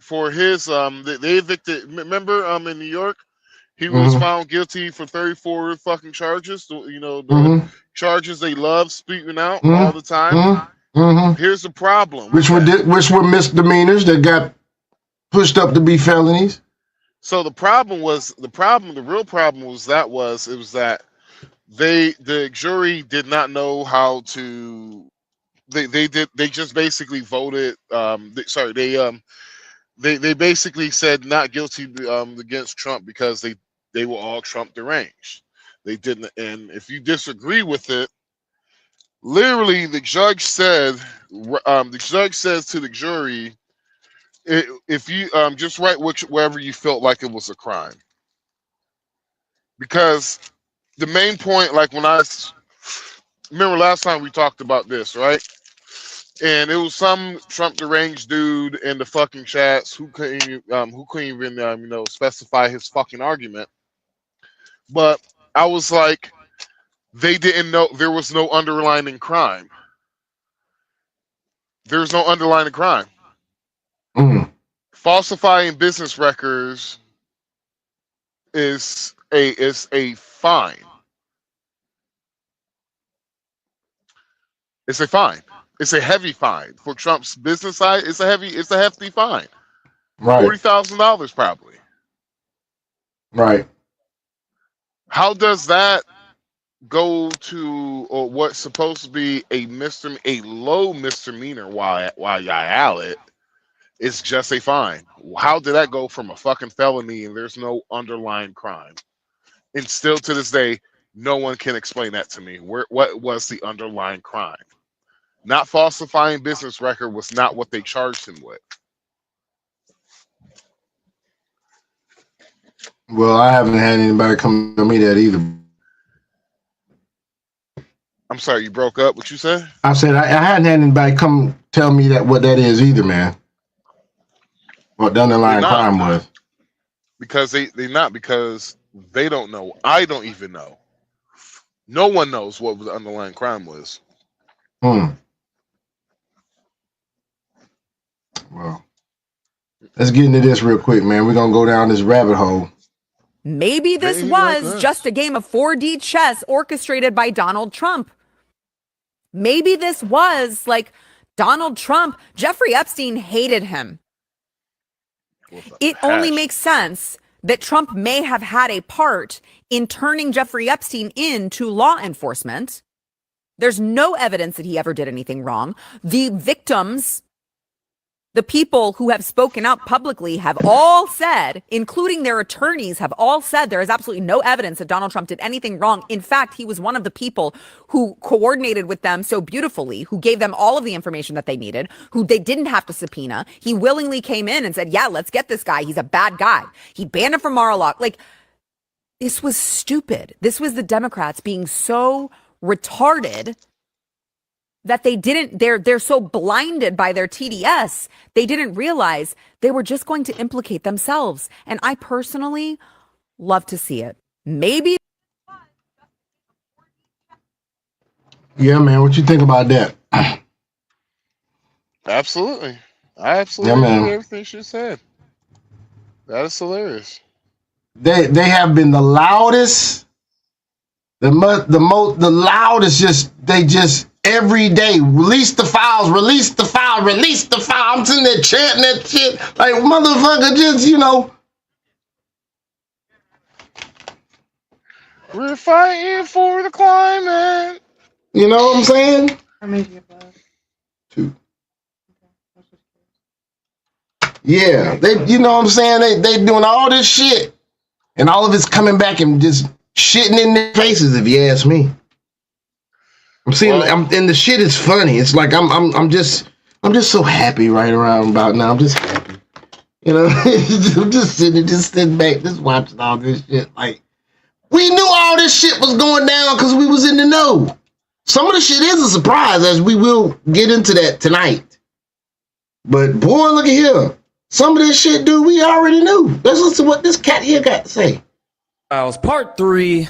for his, they evicted, remember in New York? He was found guilty for 34 fucking charges. The charges they love speaking out all the time. Here's the problem.
Which were misdemeanors that got pushed up to be felonies.
So the real problem was that the jury did not know how to. They just basically voted. They basically said not guilty against Trump because they were all Trump deranged. They didn't, and if you disagree with it, literally the judge says to the jury, if you just write wherever you felt like it was a crime. Because the main point, like when I remember last time we talked about this, right? And it was some Trump deranged dude in the fucking chats who couldn't even specify his fucking argument. But I was like, they didn't know there was no underlying crime. There's no underlying crime. Falsifying business records is a fine. It's a fine. It's a heavy fine for Trump's business side. It's a hefty fine.
Right.
$40,000 probably.
Right.
How does that go to what's supposed to be a low misdemeanor while y'all at it? It's just a fine. How did that go from a fucking felony and there's no underlying crime? And still to this day, no one can explain that to me. What was the underlying crime? Not falsifying business record was not what they charged him with.
Well, I haven't had anybody come tell me that either.
I'm sorry, you broke up. What you said?
I said I hadn't had anybody come tell me what that is either, man. What the underlying crime was.
Because because they don't know. I don't even know. No one knows what the underlying crime was.
Well, let's get into this real quick, man. We're gonna go down this rabbit hole.
Maybe this was just a game of 4D chess orchestrated by Donald Trump. Maybe this was like Donald Trump. Jeffrey Epstein hated him. It only makes sense that Trump may have had a part in turning Jeffrey Epstein into law enforcement. There's no evidence that he ever did anything wrong. The victims, the people who have spoken out publicly have all said, including their attorneys, have all said there is absolutely no evidence that Donald Trump did anything wrong. In fact, he was one of the people who coordinated with them so beautifully, who gave them all of the information that they needed, who they didn't have to subpoena. He willingly came in and said, yeah, let's get this guy. He's a bad guy. He banned him from Mar-a-Lago. Like, this was stupid. This was the Democrats being so retarded that they're so blinded by their TDS, they didn't realize they were just going to implicate themselves. And I personally love to see it. Maybe.
Yeah, man. What you think about that?
Absolutely. I absolutely
Yeah,
agree
man.
with everything she said. That is hilarious.
They have been the loudest, the loudest. They just every day release the files. I'm sitting there chanting that shit like motherfucker. Just
We're fighting for the climate.
you know what I'm saying?
Or maybe above.
Yeah, you know what I'm saying? They doing all this shit, and all of it's coming back and just shitting in their faces. If you ask me, and the shit is funny. It's like I'm just so happy right around about now. I'm just happy, I'm just sitting back, just watching all this shit. Like we knew all this shit was going down because we was in the know. Some of the shit is a surprise, as we will get into that tonight. But boy, look at here. Some of this shit, dude, we already knew. Let's listen to what this cat here got to say.
Files Part 3.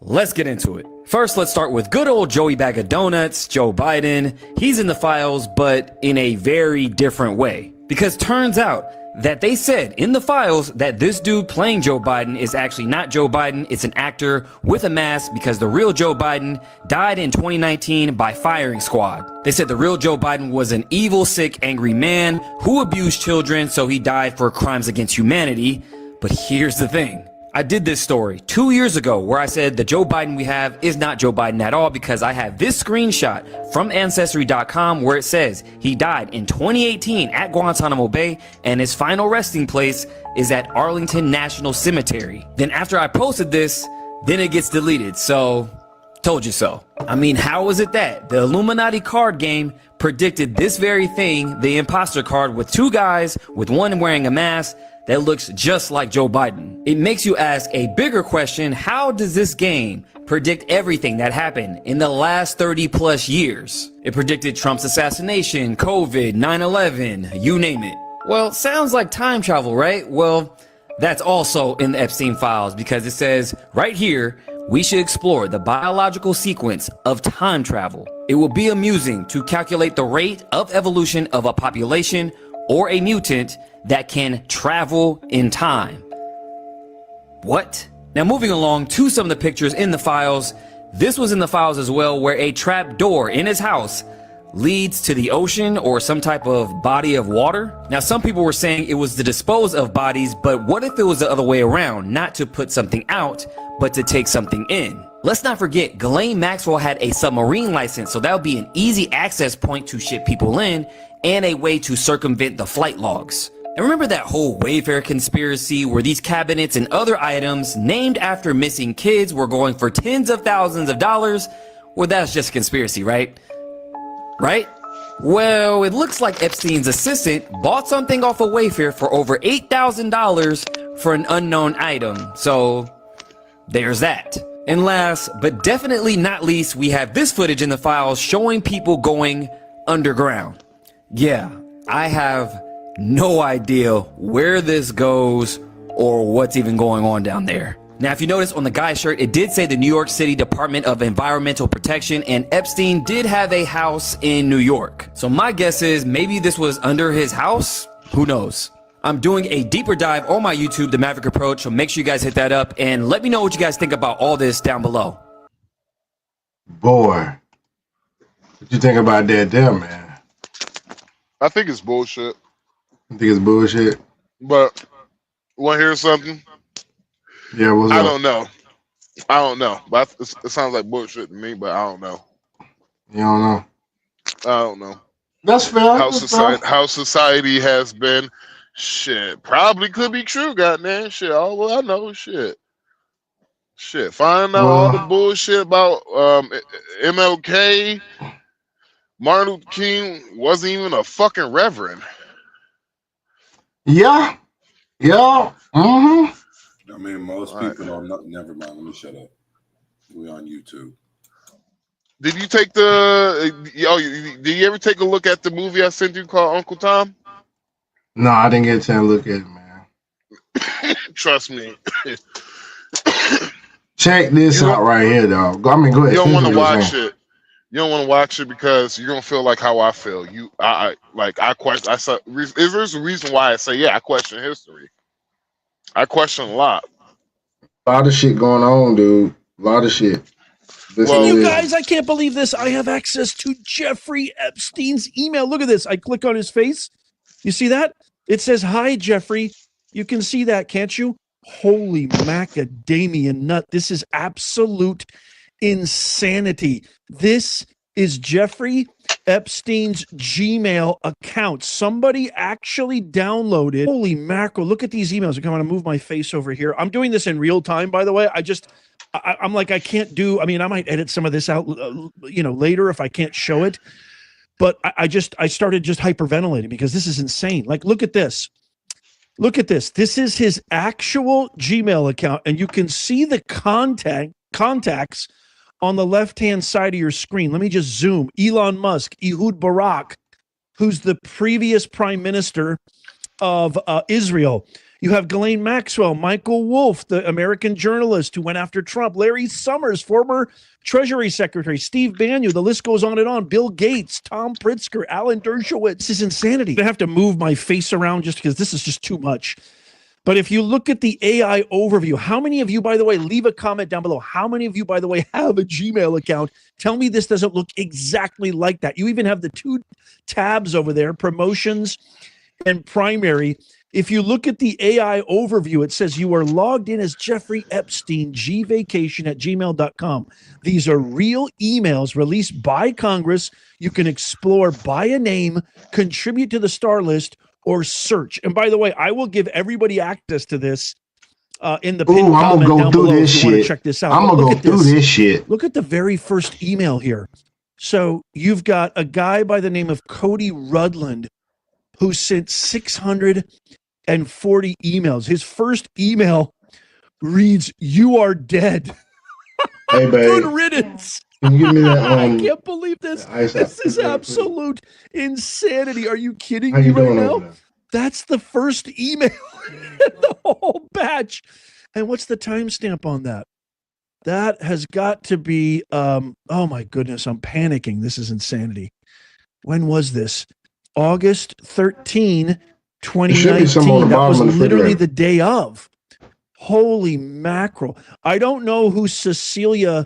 Let's get into it. First, let's start with good old Joey Bag of Donuts, Joe Biden. He's in the files, but in a very different way. Because turns out that they said in the files that this dude playing Joe Biden is actually not Joe Biden. It's an actor with a mask because the real Joe Biden died in 2019 by firing squad. They said the real Joe Biden was an evil, sick, angry man who abused children, so he died for crimes against humanity. But here's the thing. I did this story 2 years ago where I said the Joe Biden we have is not Joe Biden at all because I have this screenshot from Ancestry.com where it says he died in 2018 at Guantanamo Bay and his final resting place is at Arlington National Cemetery. Then after I posted this, then it gets deleted. So, told you so. I mean, how is it that the Illuminati card game predicted this very thing, the imposter card with two guys with one wearing a mask that looks just like Joe Biden? It makes you ask a bigger question. How does this game predict everything that happened in the last 30 plus years? It predicted Trump's assassination, COVID, 9/11, you name it. Well, sounds like time travel, right? Well, that's also in the Epstein files because it says right here, we should explore the biological sequence of time travel. It will be amusing to calculate the rate of evolution of a population or a mutant that can travel in time. What? Now moving along to some of the pictures in the files. This was in the files as well, where a trap door in his house leads to the ocean or some type of body of water. Now some people were saying it was to dispose of bodies, but what if it was the other way around? Not to put something out, but to take something in. Let's not forget, Ghislaine Maxwell had a submarine license, so that would be an easy access point to ship people in and a way to circumvent the flight logs. And remember that whole Wayfair conspiracy where these cabinets and other items named after missing kids were going for tens of thousands of dollars? Well, that's just a conspiracy, right? Right? Well, it looks like Epstein's assistant bought something off of Wayfair for over $8,000 for an unknown item. So there's that. And last, but definitely not least, we have this footage in the files showing people going underground. Yeah, I have no idea where this goes or what's even going on down there. Now, if you notice on the guy's shirt, it did say the New York City Department of Environmental Protection, and Epstein did have a house in New York. So my guess is maybe this was under his house. Who knows? I'm doing a deeper dive on my YouTube, The Maverick Approach, so make sure you guys hit that up and let me know what you guys think about all this down below.
Boy, What you think about that there, man?
I think it's bullshit.
You think it's bullshit?
But want to hear something?
Yeah, what's
I
up?
don't know. I don't know. But it sounds like bullshit to me. But I don't know.
You don't know?
I don't know.
That's fair.
How society has been. Shit, probably could be true. Goddamn shit. Oh well, I know shit. Shit, finding out all the bullshit about MLK, Martin Luther King wasn't even a fucking reverend.
Yeah.
I mean, most people don't know. Never mind. Let me shut up. We on YouTube.
Did you take did you ever take a look at the movie I sent you called Uncle Tom?
No, I didn't get a chance to look at it, man.
Trust me.
Check this out right here, dog. I mean, go ahead.
You don't want to
Finish what you're
watch
saying.
it. You don't want to watch it because you're gonna feel like how I feel. I question. There's a reason why I say I question history. I question a lot.
A lot of shit going on, dude. A lot of shit.
And you guys, I can't believe this. I have access to Jeffrey Epstein's email. Look at this. I click on his face. You see that? It says, "Hi, Jeffrey." You can see that, can't you? Holy macadamia nut. This is absolute insanity. This is Jeffrey Epstein's Gmail account. Somebody actually downloaded. Holy mackerel. Look at these emails. I'm going to move my face over here. I'm doing this in real time, by the way. I'm like, I can't do, I mean, I might edit some of this out, later if I can't show it. But I started just hyperventilating because this is insane. Like, look at this. Look at this. This is his actual Gmail account. And you can see the contacts on the left-hand side of your screen. Let me just zoom. Elon Musk, Ehud Barak, who's the previous prime minister of Israel. You have Ghislaine Maxwell, Michael Wolff, the American journalist who went after Trump, Larry Summers, former Treasury Secretary, Steve Bannon, the list goes on and on, Bill Gates, Tom Pritzker, Alan Dershowitz. This is insanity. I have to move my face around just because this is just too much. But if you look at the AI overview, how many of you, by the way, leave a comment down below. How many of you, by the way, have a Gmail account? Tell me this doesn't look exactly like that. You even have the two tabs over there, promotions and primary. If you look at the AI overview, it says you are logged in as Jeffrey Epstein, gvacation@gmail.com. These are real emails released by Congress. You can explore by a name, contribute to the star list, or search. And by the way, I will give everybody access to this in the pinned comment down below if you want to check this out.
I'm going to go through this shit.
Look at the very first email here. So you've got a guy by the name of Cody Rudland who sent 640 emails. His first email reads, "You are dead."
Hey, babe.
Good riddance.
Can you give me that?
I can't believe this. This is absolute insanity. Are you kidding
How
me
you
right
doing
now?
over there?
That's the first email in the whole batch. And what's the timestamp on that? That has got to be, oh my goodness, I'm panicking. This is insanity. When was this? August 13, 2019. That was literally the day of. Holy mackerel. I don't know who Cecilia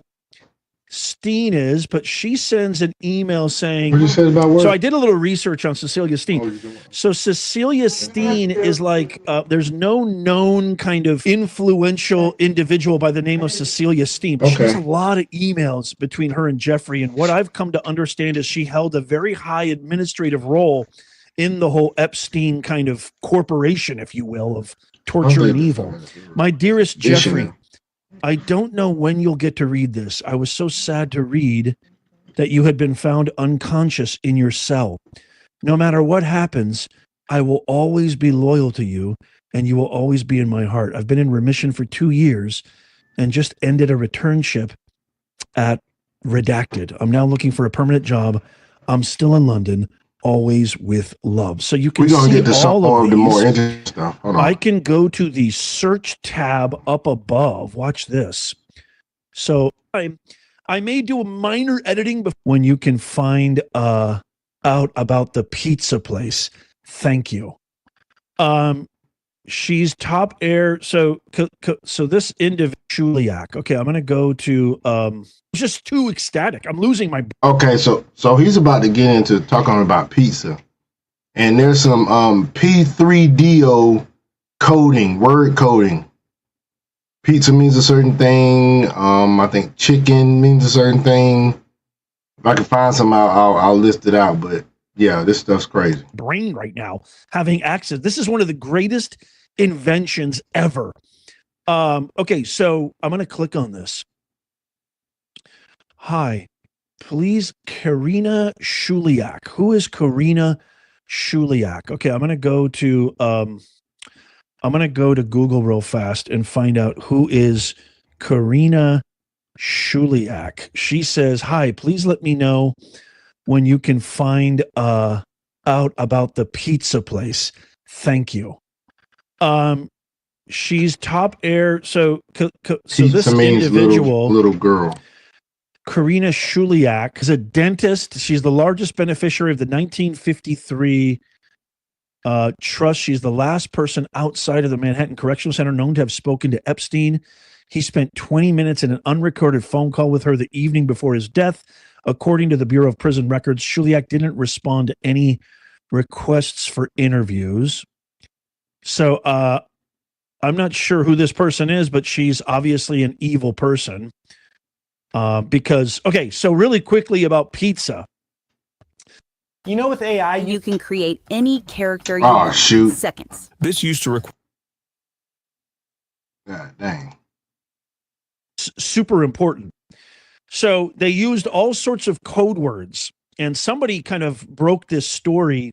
Steen is, but she sends an email saying,
What did you say about work?
so I did a little research on Cecilia Steen. So Cecilia Steen is like, there's no known kind of influential individual by the name of Cecilia Steen. But she has a lot of emails between her and Jeffrey. And what I've come to understand is she held a very high administrative role in the whole Epstein kind of corporation, if you will, of torture and evil. My dearest Jeffrey, I don't know when you'll get to read this. I was so sad to read that you had been found unconscious in your cell. No matter what happens, I will always be loyal to you, and you will always be in my heart. I've been in remission for 2 years and just ended a returnship at Redacted. I'm now looking for a permanent job. I'm still in London. Always with love. So you can see
get to
all of
the
these.
more interesting stuff. Hold on.
I can go to the search tab up above. Watch this. So I may do a minor editing when you can find out about the pizza place. Thank you. She's top air. So this individual, okay, I'm going to go to, just too ecstatic. I'm losing my.
Okay, so he's about to get into talking about pizza, and there's some P3DO coding, word coding. Pizza means a certain thing. I think chicken means a certain thing. If I can find some, I'll list it out. But yeah, this stuff's crazy.
Brain right now having access. This is one of the greatest inventions ever. Okay, so I'm going to click on this. Hi, please, Karina Shuliak. Who is Karina Shuliak? Okay, I'm gonna go to Google real fast and find out who is Karina Shuliak. She says, "Hi, please let me know when you can find out about the pizza place. Thank you." She's top air. So this individual,
little girl.
Karina Shuliak is a dentist. She's the largest beneficiary of the 1953 trust. She's the last person outside of the Manhattan Correctional Center known to have spoken to Epstein. He spent 20 minutes in an unrecorded phone call with her the evening before his death. According to the Bureau of Prison Records, Shuliak didn't respond to any requests for interviews. So I'm not sure who this person is, but she's obviously an evil person. Because, okay, so really quickly about pizza.
You know, with AI, you can create any character you
Oh,
want
shoot.
in seconds.
This used to require.
God dang.
Super important. So they used all sorts of code words, and somebody kind of broke this story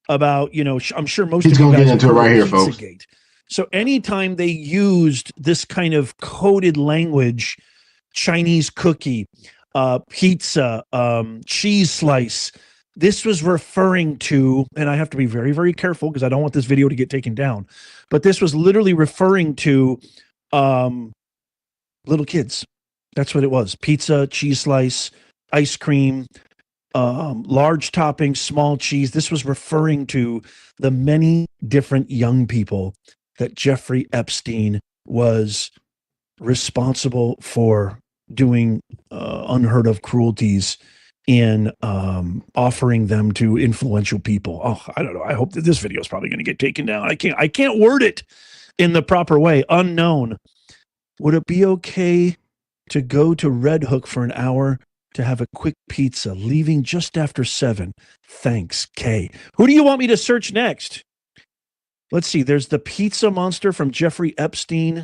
about, you know, I'm sure most
He's
of you
gonna
guys
get into
have
it
heard
right
of
here, folks.
Pizzagate. So anytime they used this kind of coded language, Chinese cookie, pizza, cheese slice, this was referring to, and I have to be very, very careful because I don't want this video to get taken down, but this was literally referring to little kids. That's what it was. Pizza, cheese slice, ice cream, large toppings, small cheese. This was referring to the many different young people that Jeffrey Epstein was responsible for doing unheard of cruelties in offering them to influential people. Oh, I don't know. I hope that this video is probably going to get taken down. I can't word it in the proper way. Unknown. Would it be okay to go to Red Hook for an hour to have a quick pizza, leaving just after 7? Thanks, Kay. Who do you want me to search next? Let's see. There's the pizza monster from Jeffrey Epstein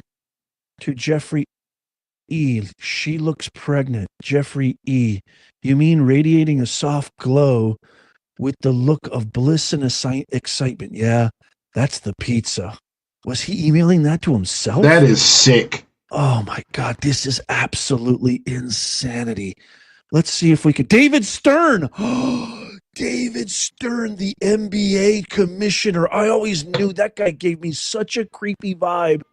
to Jeffrey E. She looks pregnant. Jeffrey E. You mean radiating a soft glow with the look of bliss and excitement? Yeah, that's the pizza. Was he emailing that to himself?
That is sick.
Oh my God, this is absolutely insanity. Let's see if we can. David Stern. David Stern, the NBA commissioner. I always knew that guy gave me such a creepy vibe.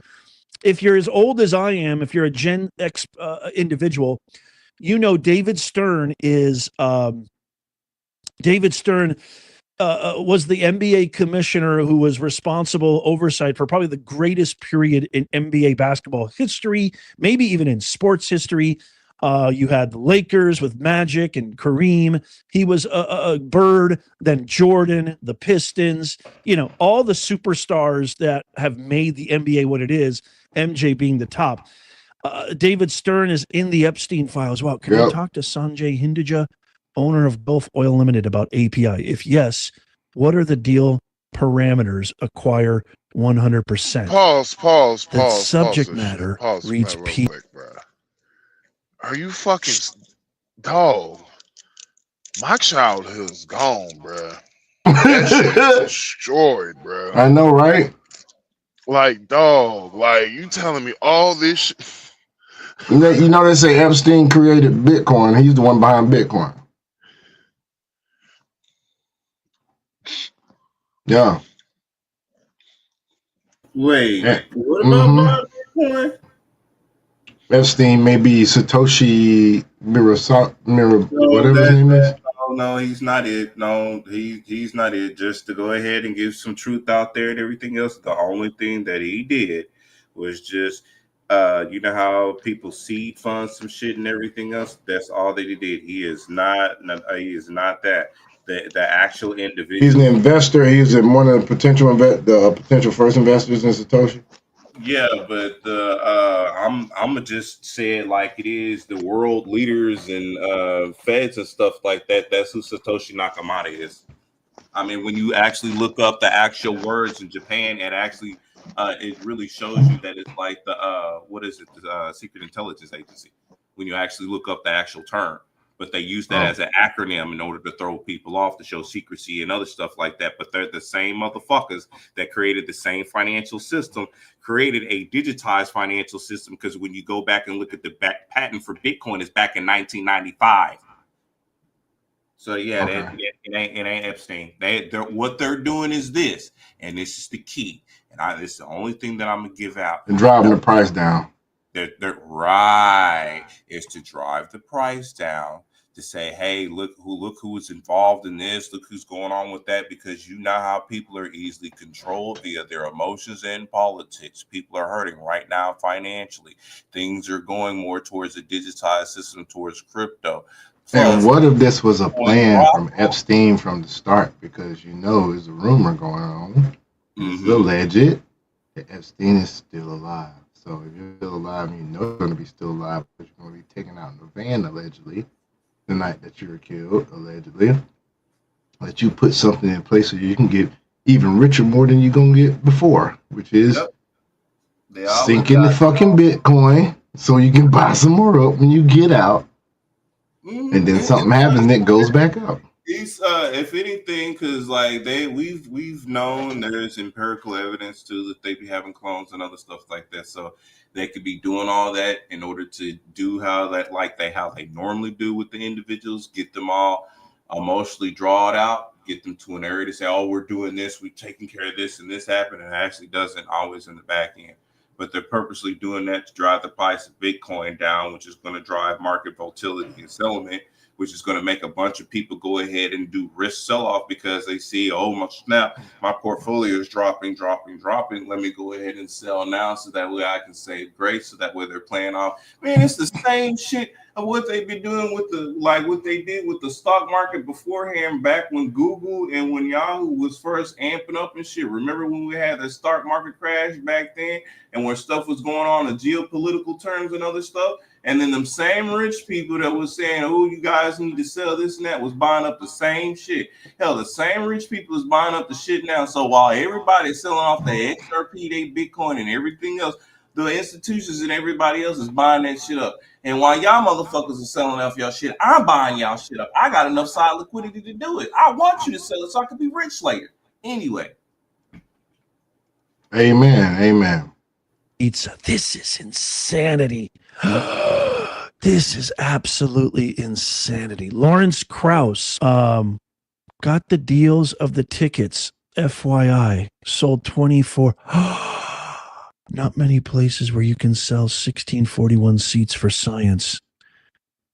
If you're as old as I am, if you're a Gen X individual, you know David Stern is David Stern was the NBA commissioner who was responsible oversight for probably the greatest period in NBA basketball history, maybe even in sports history. You had the Lakers with Magic and Kareem. He was a Bird, then Jordan, the Pistons, you know, all the superstars that have made the NBA what it is, MJ being the top. David Stern is in the Epstein files. Wow. Can I talk to Sanjay Hinduja, owner of Gulf Oil Limited, about API? If yes, what are the deal parameters? Acquire 100%.
Pause.
The subject
Pause
matter
pause
reads
real
P.
quick, bro. Are you fucking dog? My childhood is gone, bro. That shit is destroyed, bro.
I know, right?
Like, dog, like you telling me all this shit.
You know they say Epstein created Bitcoin. He's the one behind Bitcoin. Yeah.
Wait,
Yeah.
what about Bitcoin?
Epstein may be Satoshi whatever his name is.
no, he's not it. No, he's not it. Just to go ahead and give some truth out there and everything else. The only thing that he did was just, you know how people seed fund some shit and everything else. That's all that he did. He is not. He is not that. The actual individual.
He's an investor. He's one of the potential first investors in Satoshi.
Yeah, but I'm gonna just say it like it is. The world leaders and feds and stuff like that. That's who Satoshi Nakamoto is. I mean, when you actually look up the actual words in Japan, it really shows you that it's like the what is it? The Secret Intelligence Agency. When you actually look up the actual term. But they use that as an acronym in order to throw people off, to show secrecy and other stuff like that. But they're the same motherfuckers that created the same financial system, created a digitized financial system. Because when you go back and look at the patent for Bitcoin, it's back in 1995. So yeah, it ain't Epstein. What they're doing is this, and this is the key. And it's the only thing that I'm gonna give out.
And driving the price down.
They're right is to drive the price down, to say, hey, look who is involved in this, look who's going on with that, because you know how people are easily controlled via their emotions and politics. People are hurting right now financially. Things are going more towards a digitized system, towards crypto.
And what if this was a plan from Epstein from the start? Because there's a rumor going on. It's alleged that Epstein is still alive. So if you're still alive, you know you're going to be still alive, but you're going to be taken out in the van, allegedly, the night that you were killed, allegedly. That you put something in place so you can get even richer more than you're going to get before, which is sinking the fucking Bitcoin so you can buy some more up when you get out. And then something happens and it goes back up.
If anything, because like we've known there's empirical evidence too that they be having clones and other stuff like that, so they could be doing all that in order to do how they normally do with the individuals, get them all emotionally drawed out, get them to an area to say, oh, we're doing this, we're taking care of this, and this happened, and it actually doesn't always in the back end. But they're purposely doing that to drive the price of Bitcoin down, which is going to drive market volatility and settlement, which is going to make a bunch of people go ahead and do risk sell-off because they see, oh, my snap, my portfolio is dropping. Let me go ahead and sell now so that way I can save grace, so that way they're playing off. Man, it's the same shit of what they've been doing with what they did with the stock market beforehand, back when Google and when Yahoo was first amping up and shit. Remember when we had the stock market crash back then and when stuff was going on in geopolitical terms and other stuff? And then them same rich people that was saying, oh, you guys need to sell this and that, was buying up the same shit. Hell, the same rich people is buying up the shit now. So while everybody's selling off their XRP, their Bitcoin, and everything else, the institutions and everybody else is buying that shit up. And while y'all motherfuckers are selling off y'all shit, I'm buying y'all shit up. I got enough side liquidity to do it. I want you to sell it so I can be rich later. Anyway.
Amen.
This is insanity. This is absolutely insanity. Lawrence Krauss got the deals of the tickets. FYI, sold 24. Not many places where you can sell 1641 seats for science.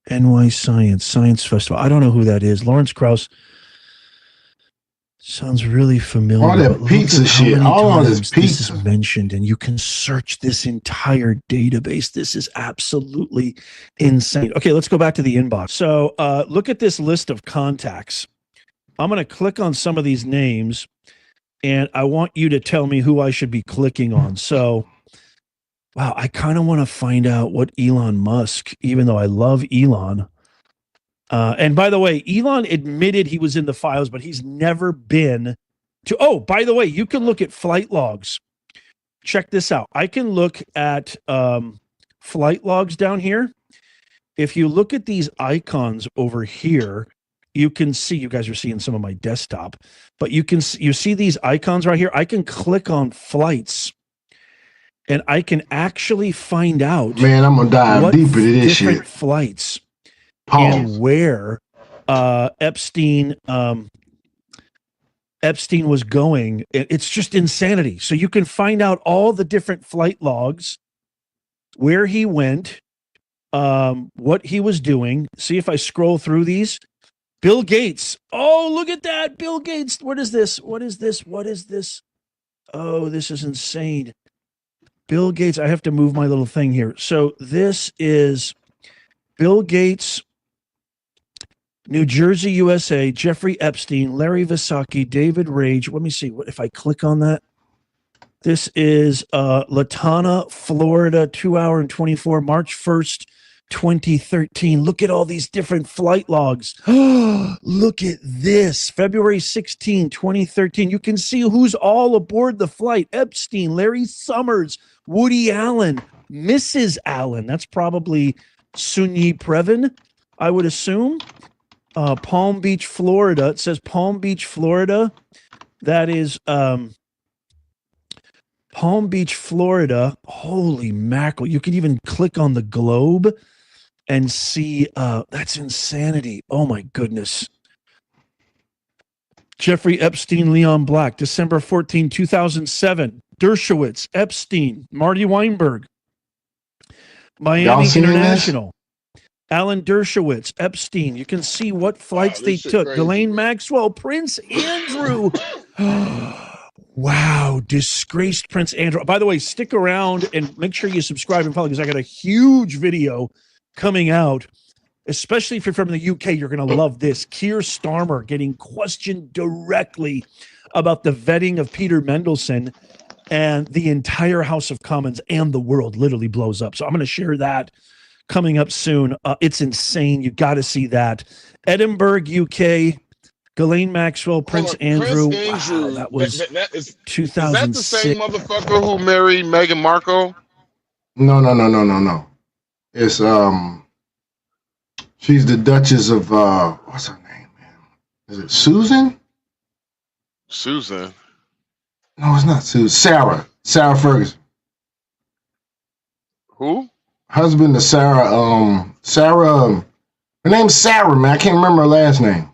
NY Science Festival. I don't know who that is. Lawrence Krauss sounds really familiar.
All that pizza shit. All this pizza.
This is mentioned, and you can search this entire database. This is absolutely insane. Okay, let's go back to the inbox. So look at this list of contacts. I'm going to click on some of these names, and I want you to tell me who I should be clicking on. So, wow, I kind of want to find out what Elon Musk, even though I love Elon. And by the way, Elon admitted he was in the files, but he's never been to. Oh, by the way, you can look at flight logs. Check this out. I can look at flight logs down here. If you look at these icons over here, you can see, you guys are seeing some of my desktop, but you see these icons right here. I can click on flights and I can actually find out.
Man, I'm going to dive deeper to this shit.
Different flights. And where Epstein was going. It's just insanity. So you can find out all the different flight logs, where he went, what he was doing. See if I scroll through these. Bill Gates. Oh, look at that. Bill Gates. What is this? What is this? What is this? Oh, this is insane. Bill Gates. I have to move my little thing here. So this is Bill Gates, New Jersey, USA, Jeffrey Epstein, Larry Visacki, David Rage. Let me see what if I click on that. This is Latana, Florida, 2 hour and 24, March 1st, 2013. Look at all these different flight logs. Look at this. February 16, 2013. You can see who's all aboard the flight. Epstein, Larry Summers, Woody Allen, Mrs. Allen. That's probably Sunyi Previn, I would assume. Palm Beach, Florida. It says Palm Beach, Florida. That is Palm Beach, Florida. Holy mackerel. You can even click on the globe and see. That's insanity. Oh, my goodness. Jeffrey Epstein, Leon Black, December 14, 2007. Dershowitz, Epstein, Marty Weinberg, Miami International. Alan Dershowitz, Epstein. You can see what flights they took. Ghislaine Maxwell, Prince Andrew. Wow, disgraced Prince Andrew. By the way, stick around and make sure you subscribe and follow because I got a huge video coming out, especially if you're from the UK. You're going to love this. Keir Starmer getting questioned directly about the vetting of Peter Mendelsohn, and the entire House of Commons and the world literally blows up. So I'm going to share that coming up soon. It's insane. You got to see that. Edinburgh, UK. Ghislaine Maxwell, Prince Andrew. Wow, that was 2006.
Is that the same motherfucker who married Meghan Markle?
No. It's she's the Duchess of what's her name, man? Is it Susan?
Susan.
No, it's not Susan. Sarah Ferguson.
Who?
Husband of Sarah. Sarah. Her name's Sarah, man. I can't remember her last name.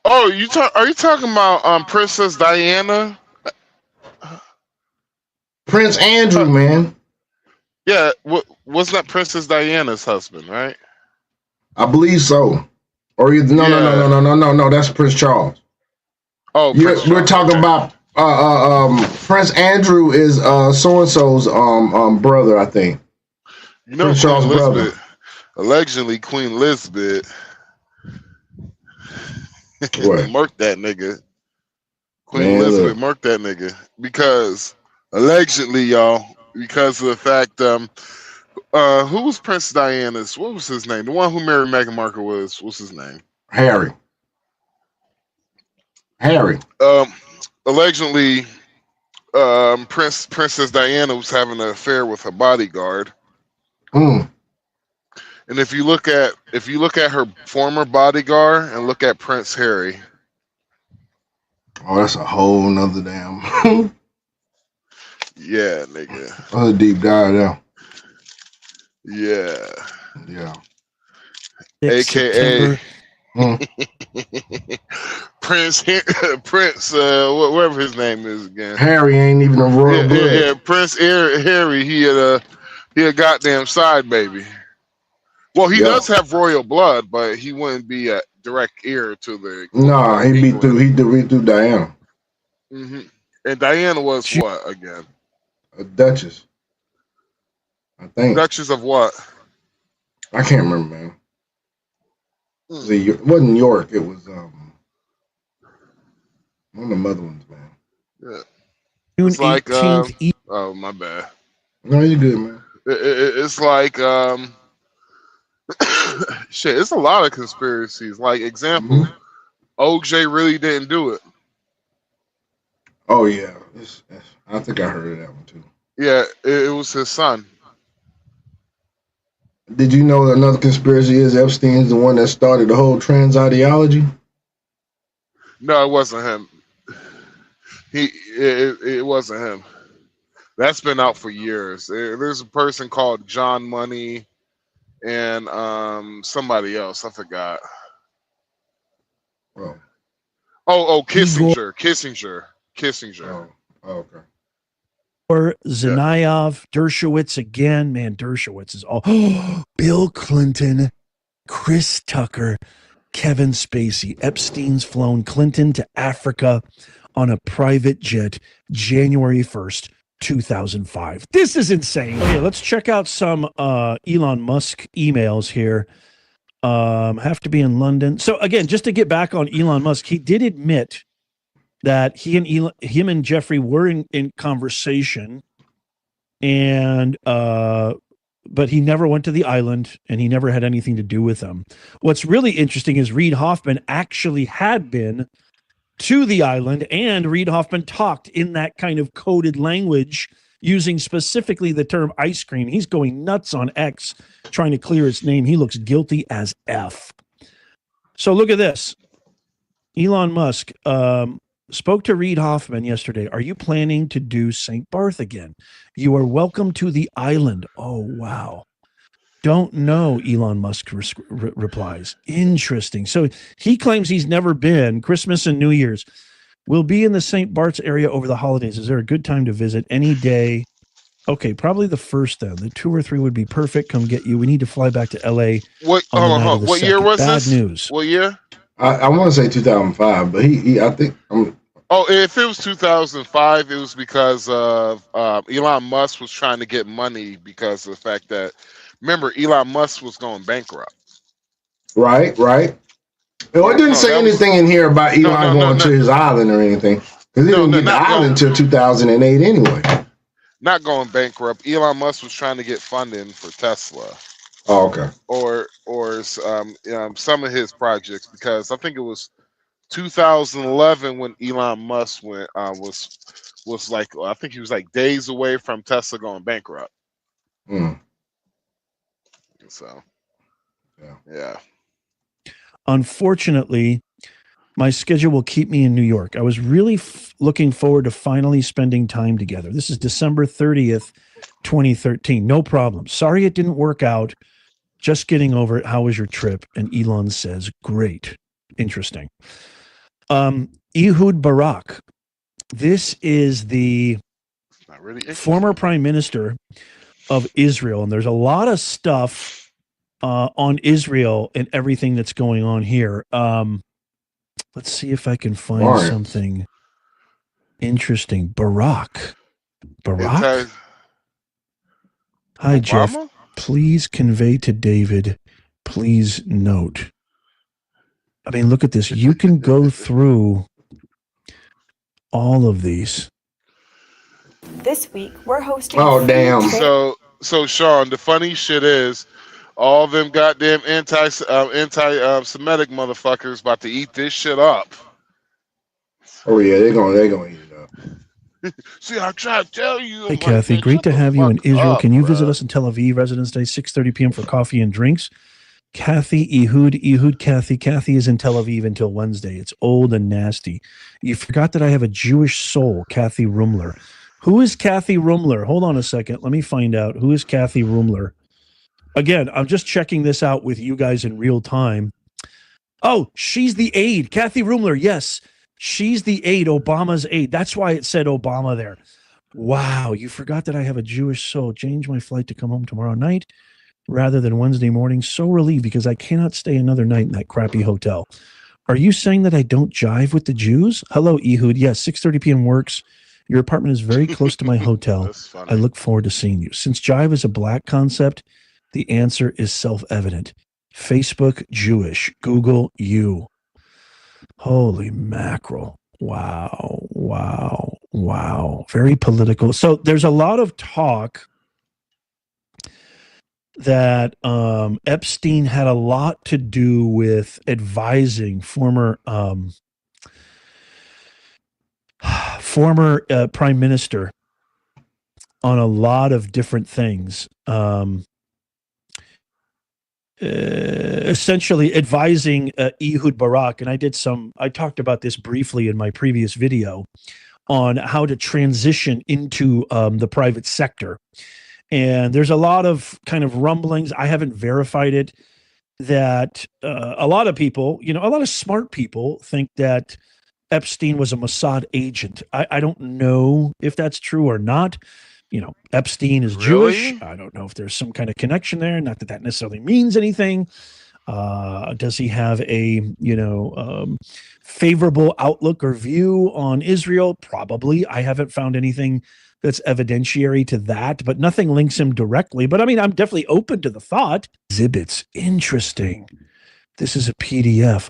Oh, are you talking about Princess Diana?
Prince Andrew, man.
Yeah, wasn't that Princess Diana's husband, right?
I believe so. Or no. That's Prince Charles.
Oh,
we're talking about Prince Andrew is so and so's brother, I think.
You know,
Prince Charles' brother.
Allegedly, Queen Elizabeth. Murked that nigga. Queen Elizabeth murked that nigga because allegedly, y'all, because of the fact, who was Prince Diana's? What was his name? The one who married Meghan Markle what's his name?
Harry.
Allegedly, Princess Diana was having an affair with her bodyguard. And if you look at her former bodyguard and look at Prince Harry.
Oh, that's a whole nother damn.
Yeah, nigga.
That's a deep dive there.
Yeah.
AKA
Prince whatever his name is again.
Harry ain't even a royal blood.
Yeah, Prince Harry, he a goddamn side baby. Well, he does have royal blood, but he wouldn't be a direct heir to the.
No, he'd be through Diana.
Mm-hmm. And Diana was what again?
A duchess, I think.
Duchess of what?
I can't remember, man. It wasn't York. It was one of the other ones, man.
Yeah.
It's like
oh my bad.
No, you good, man.
It's like shit. It's a lot of conspiracies. Like example, OJ really didn't do it.
Oh yeah, I think I heard of that one too.
Yeah, it was his son.
Did you know another conspiracy is Epstein's the one that started the whole trans ideology?
No, it wasn't him. It wasn't him. That's been out for years. There's a person called John Money and somebody else. I forgot. Oh, Kissinger.
Oh, okay.
Or Zanayev, Dershowitz again. Man, Dershowitz is all. Bill Clinton, Chris Tucker. Kevin Spacey. Epstein's flown Clinton to Africa on a private jet January 1st, 2005. This is insane. Okay, let's check out some Elon Musk emails here. Have to be in London. So again, just to get back on Elon Musk, he did admit that him and Jeffrey were in conversation, and but he never went to the island and he never had anything to do with them. What's really interesting is Reid Hoffman actually had been to the island, and Reid Hoffman talked in that kind of coded language using specifically the term ice cream. He's going nuts on X trying to clear its name. He looks guilty as F. So look at this. Elon Musk spoke to Reid Hoffman yesterday. Are you planning to do St. Barth again? You are welcome to the island. Oh, wow. Don't know, Elon Musk replies. Interesting. So he claims he's never been. Christmas and New Year's. We'll be in the St. Bart's area over the holidays. Is there a good time to visit? Any day. Okay, probably the first then. The 2 or 3 would be perfect. Come get you. We need to fly back to LA.
What year was
Bad
this?
news.
What year?
I want to say 2005, but he I think
If it was 2005, it was because of Elon Musk was trying to get money because of the fact that, remember, Elon Musk was going bankrupt.
Right. Well, it didn't say anything in here about Elon going to his island or anything. Because he didn't get the island until 2008 anyway.
Not going bankrupt. Elon Musk was trying to get funding for Tesla.
Oh, okay.
Or some of his projects, because I think it was 2011 when Elon Musk went was like, I think he was like days away from Tesla going bankrupt. So yeah.
Unfortunately, my schedule will keep me in New York. I was really looking forward to finally spending time together. This is December 30th, 2013. No problem. Sorry it didn't work out. Just getting over it. How was your trip? And Elon says, great. Interesting. Ehud Barak. This is the former prime minister of Israel. And there's a lot of stuff on Israel and everything that's going on here. Let's see if I can find something interesting. Barak. Hi,
Obama?
Jeff. Please convey to David, please note. I mean, look at this. You can go through all of these.
This week, we're hosting.
Oh, damn.
So Sean, the funny shit is, all them goddamn anti-Semitic motherfuckers about to eat this shit up.
Oh yeah, they're gonna eat it up.
See, I try to tell you.
Hey, Kathy, great to have you in Israel. Can you visit us in Tel Aviv, Residence Day, 6:30 p.m. for coffee and drinks? Kathy, Ehud, Kathy. Kathy is in Tel Aviv until Wednesday. It's old and nasty. You forgot that I have a Jewish soul, Kathy Rumler. Who is Kathy Rumler? Hold on a second. Let me find out. Who is Kathy Rumler? Again, I'm just checking this out with you guys in real time. Oh, she's the aide. Kathy Rumler, yes. She's the aide, Obama's aide. That's why it said Obama there. Wow, you forgot that I have a Jewish soul. Change my flight to come home tomorrow night rather than Wednesday morning. So relieved because I cannot stay another night in that crappy hotel. Are you saying that I don't jive with the Jews? Hello, Ehud. Yes, 6:30 p.m. works. Your apartment is very close to my hotel. I look forward to seeing you. Since jive is a black concept, the answer is self-evident. Facebook Jewish. Google you. Holy mackerel. Wow. Very political. So there's a lot of talk that Epstein had a lot to do with advising former prime minister on a lot of different things. Essentially advising Ehud Barak, and I talked about this briefly in my previous video on how to transition into the private sector. And there's a lot of kind of rumblings. I haven't verified it, that a lot of people, a lot of smart people think that Epstein was a Mossad agent. I don't know if that's true or not. Epstein is Jewish. I don't know if there's some kind of connection there. Not that that necessarily means anything. Does he have a, favorable outlook or view on Israel? Probably. I haven't found anything that's evidentiary to that, but nothing links him directly. But I mean, I'm definitely open to the thought. Exhibits. Interesting. This is a PDF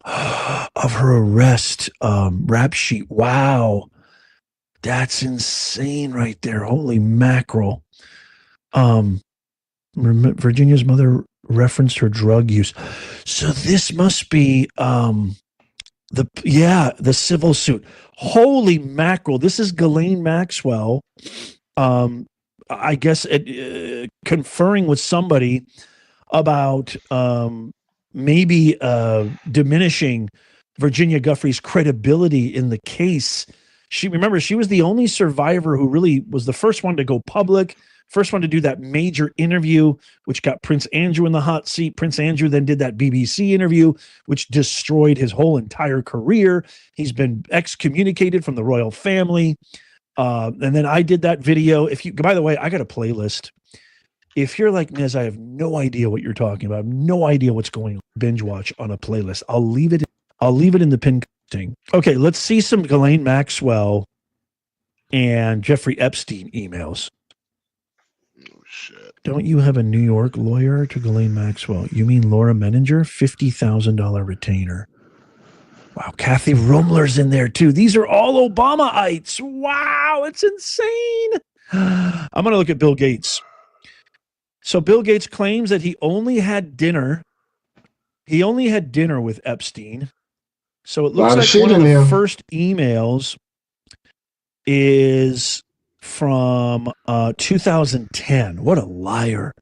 of her arrest rap sheet. Wow. That's insane right there. Holy mackerel. Virginia's mother referenced her drug use. So this must be the civil suit. Holy mackerel. This is Ghislaine Maxwell. I guess conferring with somebody about maybe diminishing Virginia Giuffre's credibility in the case. She was the only survivor who really was the first one to go public, first one to do that major interview, which got Prince Andrew in the hot seat. Prince Andrew then did that BBC interview, which destroyed his whole entire career. He's been excommunicated from the royal family. And then I did that video. By the way, I got a playlist. If you're like Nez, I have no idea what you're talking about. I have no idea what's going on. Binge watch on a playlist. I'll leave it in the pin thing. Okay, let's see some Ghislaine Maxwell and Jeffrey Epstein emails.
Oh shit.
Don't you have a New York lawyer to Ghislaine Maxwell? You mean Laura Menninger? $50,000 retainer. Wow, Kathy Rumler's in there too. These are all Obamaites. Wow, it's insane. I'm going to look at Bill Gates. So Bill Gates claims that he only had dinner with Epstein. So it looks like one of the first emails is from 2010. What a liar.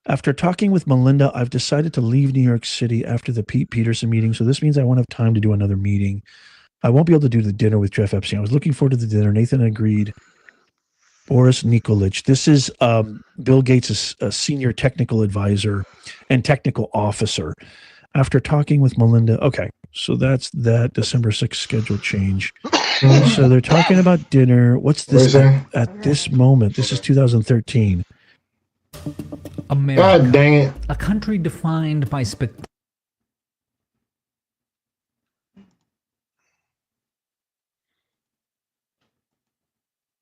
After talking with Melinda, I've decided to leave New York City after the Pete Peterson meeting. So this means I won't have time to do another meeting. I won't be able to do the dinner with Jeff Epstein. I was looking forward to the dinner. Nathan agreed. Boris Nikolic. This is Bill Gates' senior technical advisor and technical officer. After talking with Melinda, okay, so that's that December 6th schedule change. So they're talking about dinner. What's this at this moment? This is 2013.
America,
God dang it.
a country defined by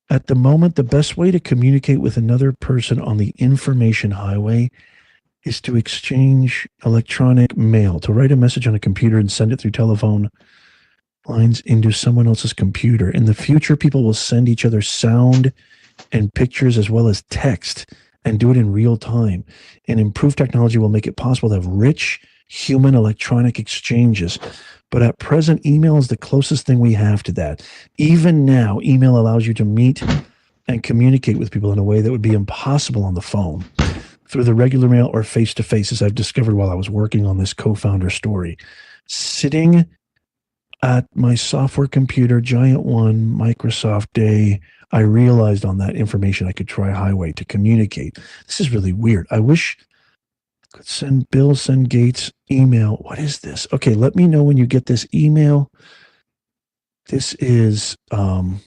At the moment, the best way to communicate with another person on the information highway is to exchange electronic mail, to write a message on a computer and send it through telephone lines into someone else's computer. In the future, people will send each other sound and pictures as well as text and do it in real time. And improved technology will make it possible to have rich human electronic exchanges. But at present, email is the closest thing we have to that. Even now, email allows you to meet and communicate with people in a way that would be impossible on the phone, through the regular mail or face-to-face, as I've discovered while I was working on this co-founder story. Sitting at my software computer, Giant One, Microsoft Day, I realized on that information I could try Highway to communicate. This is really weird. I wish I could send Gates email. What is this? Okay, let me know when you get this email. This is, again,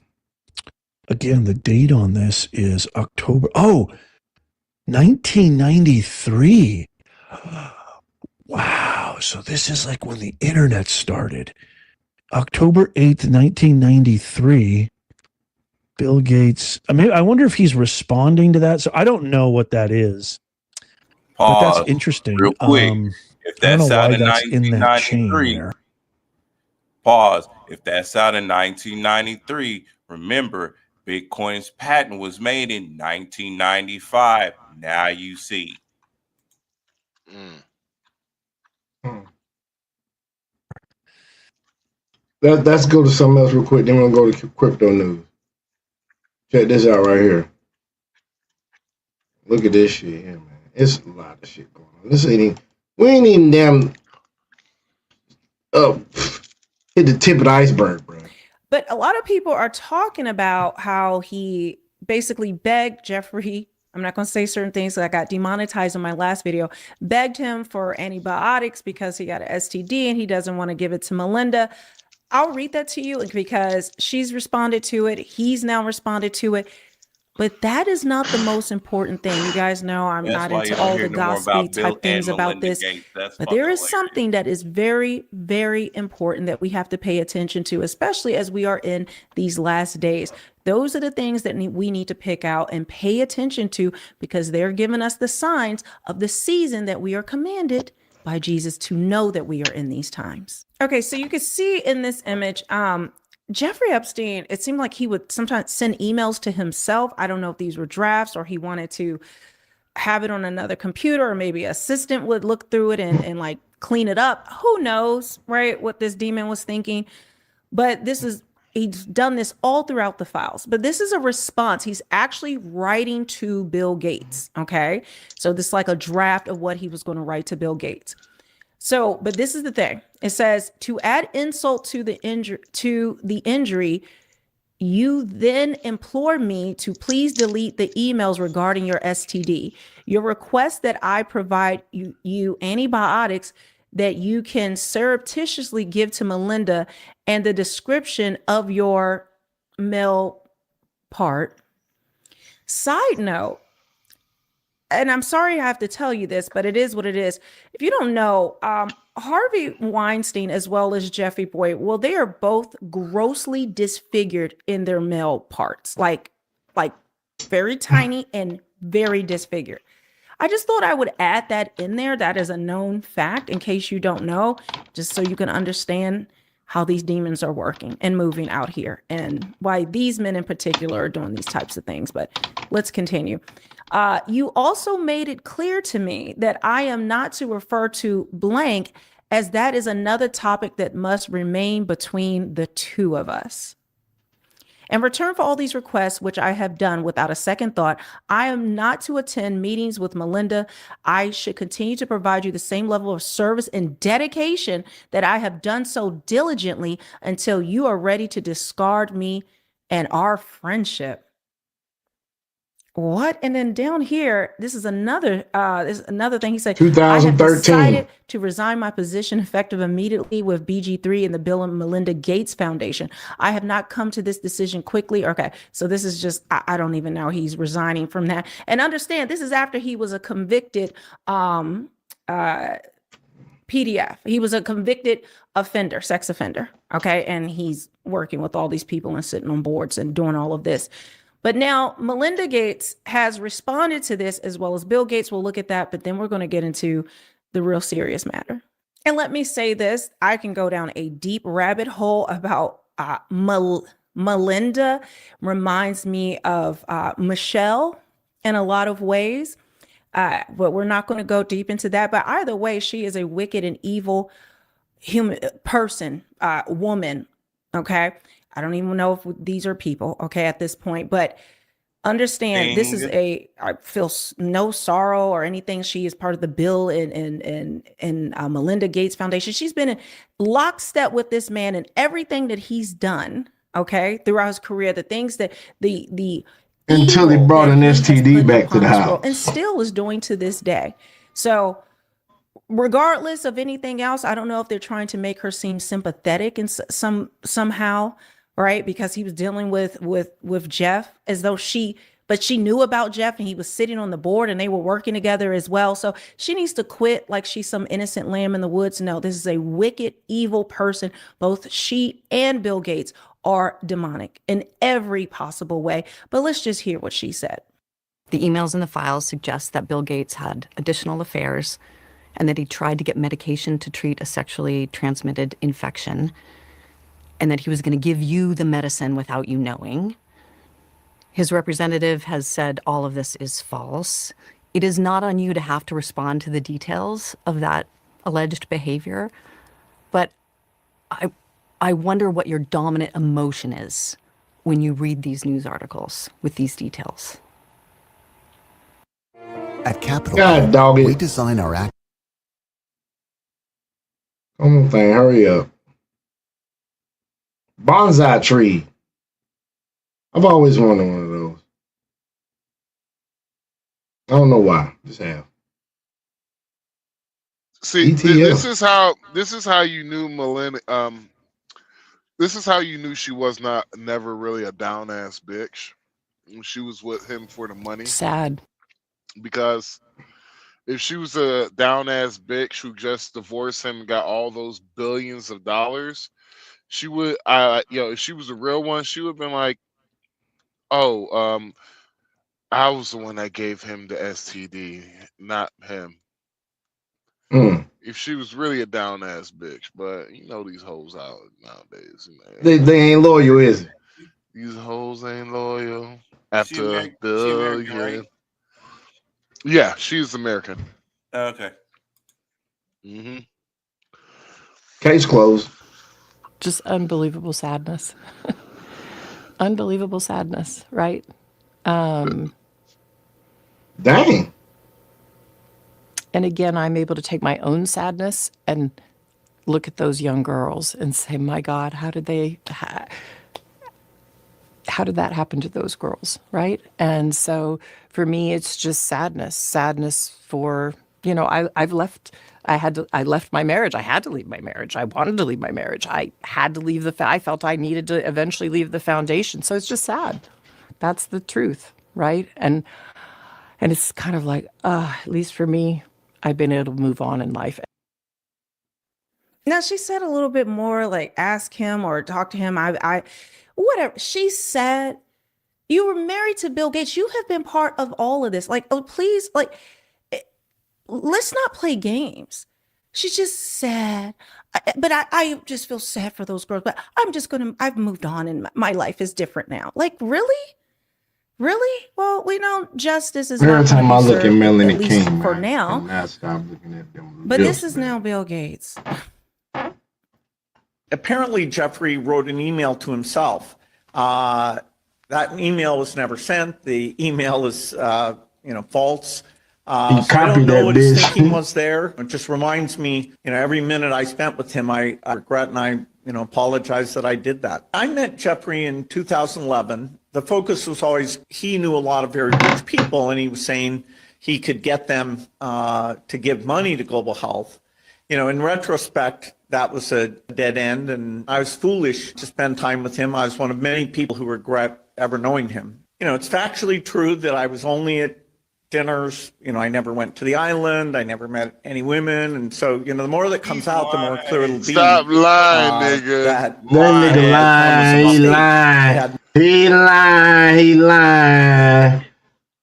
the date on this is October. 1993. Wow. So this is like when the internet started. October 8th, 1993. Bill Gates. I wonder if he's responding to that. So I don't know what that is. But that's interesting.
Real quick. If that's out in 1993, pause. If that's out in 1993, remember, Bitcoin's patent was made in 1995. Now you see.
Let's go to something else real quick. Then we'll go to crypto news. Check this out right here. Look at this shit here, man. It's a lot of shit going on. We ain't even damn hit the tip of the iceberg, bro.
But a lot of people are talking about how he basically begged Jeffrey. I'm not going to say certain things that got demonetized in my last video. Begged him for antibiotics because he got an STD and he doesn't want to give it to Melinda. I'll read that to you because she's responded to it. He's now responded to it. But that is not the most important thing. You guys know I'm
That's
not
why you
into
don't
all
hear
the
no more
gossipy
about Bill
type things
and
about
Melinda
this.
Gates. That's
But
fucking
there is
hilarious.
something that is very, very important that we have to pay attention to, especially as we are in these last days. Those are the things that we need to pick out and pay attention to, because they're giving us the signs of the season that we are commanded by Jesus to know that we are in these times. Okay, so you can see in this image, Jeffrey Epstein, it seemed like he would sometimes send emails to himself. I don't know if these were drafts or he wanted to have it on another computer, or maybe an assistant would look through it and like clean it up. Who knows, right? What this demon was thinking. But he's done this all throughout the files. But this is a response. He's actually writing to Bill Gates. Okay. So this is like a draft of what he was going to write to Bill Gates. So, but this is the thing. It says, to add insult to the injury, you then implore me to please delete the emails regarding your STD. Your request that I provide you antibiotics that you can surreptitiously give to Melinda, and the description of your male part. Side note, and I'm sorry I have to tell you this, but it is what it is. If you don't know, Harvey Weinstein as well as Jeffrey Boyd, well, they are both grossly disfigured in their male parts, like very tiny and very disfigured. I just thought I would add that in there. That is a known fact in case you don't know, just so you can understand how these demons are working and moving out here and why these men in particular are doing these types of things. But let's continue. You also made it clear to me that I am not to refer to blank, as that is another topic that must remain between the two of us. In return for all these requests, which I have done without a second thought, I am not to attend meetings with Melinda. I should continue to provide you the same level of service and dedication that I have done so diligently until you are ready to discard me and our friendship. What? And then down here, this is another thing. He said, I have
2013.
decided to resign my position effective immediately with BG3 and the Bill and Melinda Gates Foundation. I have not come to this decision quickly. Okay, so this is just, I don't even know. He's resigning from that. And understand, this is after he was a convicted PDF. He was a convicted offender, sex offender. Okay, and he's working with all these people and sitting on boards and doing all of this. But now Melinda Gates has responded to this, as well as Bill Gates. We'll look at that, but then we're going to get into the real serious matter. And let me say this, I can go down a deep rabbit hole about Melinda. Reminds me of Michelle in a lot of ways, but we're not going to go deep into that. But either way, she is a wicked and evil human person, woman, okay? I don't even know if these are people, okay, at this point, but understand this is I feel no sorrow or anything. She is part of the Bill and Melinda Gates Foundation. She's been in lockstep with this man and everything that he's done, okay, throughout his career, the things that the
until he brought an STD back to the house
and still is doing to this day. So regardless of anything else, I don't know if they're trying to make her seem sympathetic in somehow, right? Because he was dealing with Jeff, as though she knew about Jeff and he was sitting on the board and they were working together as well. So she needs to quit like she's some innocent lamb in the woods. No, this is a wicked, evil person. Both she and Bill Gates are demonic in every possible way. But let's just hear what she said.
The emails in the files suggest that Bill Gates had additional affairs and that he tried to get medication to treat a sexually transmitted infection, and that he was going to give you the medicine without you knowing. His representative has said all of this is false. It is not on you to have to respond to the details of that alleged behavior, but I wonder what your dominant emotion is when you read these news articles with these details.
At Capital,
God, dog it.
we design our act.
Come on, thing, hurry up. Bonsai tree. I've always wanted one of those. I don't know why. Just have.
See,
ETL.
this is how you knew Melinda. This is how you knew she was never really a down ass bitch. She was with him for the money.
Sad.
Because if she was a down ass bitch who just divorced him and got all those billions of dollars, she would, if she was a real one, she would have been like, "Oh, I was the one that gave him the STD, not him."
Mm.
If she was really a down ass bitch, but you know these hoes out nowadays.
They ain't loyal, is it?
These hoes ain't loyal. After a
She
billion.
American, right?
Yeah, she's American.
Okay.
hmm
Case closed.
Just unbelievable sadness. Unbelievable sadness, right?
Dang.
And again, I'm able to take my own sadness and look at those young girls and say, my God, how did that happen to those girls, right? And so for me, it's just sadness for, I left my marriage. I had to leave my marriage. I wanted to leave my marriage. I had to leave I felt I needed to eventually leave the foundation. So it's just sad. That's the truth, right? And it's kind of like, at least for me, I've been able to move on in life.
Now she said a little bit more like ask him or talk to him. I whatever. She said you were married to Bill Gates. You have been part of all of this. Like, oh, please, like, let's not play games. She's just sad. But I just feel sad for those girls. But I've moved on and my life is different now. Like, really? Really? Well, we know justice is
Every
not
time I
gonna be
look at
served,
Melanie
at least
King,
for
man,
now.
and I stop looking at them.
But
lips,
this is
man.
now Bill Gates.
Apparently, Jeffrey wrote an email to himself. That email was never sent. The email is, false.
He
So I
copied
don't know
that
what his
bitch.
thinking was there. It just reminds me, every minute I spent with him, I regret and I, apologize that I did that. I met Jeffrey in 2011. The focus was always he knew a lot of very rich people, and he was saying he could get them to give money to global health. In retrospect, that was a dead end, and I was foolish to spend time with him. I was one of many people who regret ever knowing him. It's factually true that I was only at dinners. I never went to the island. I never met any women. And so, the more that comes out, the more clear it'll be.
Stop lying, nigga.
That nigga lying. He lying.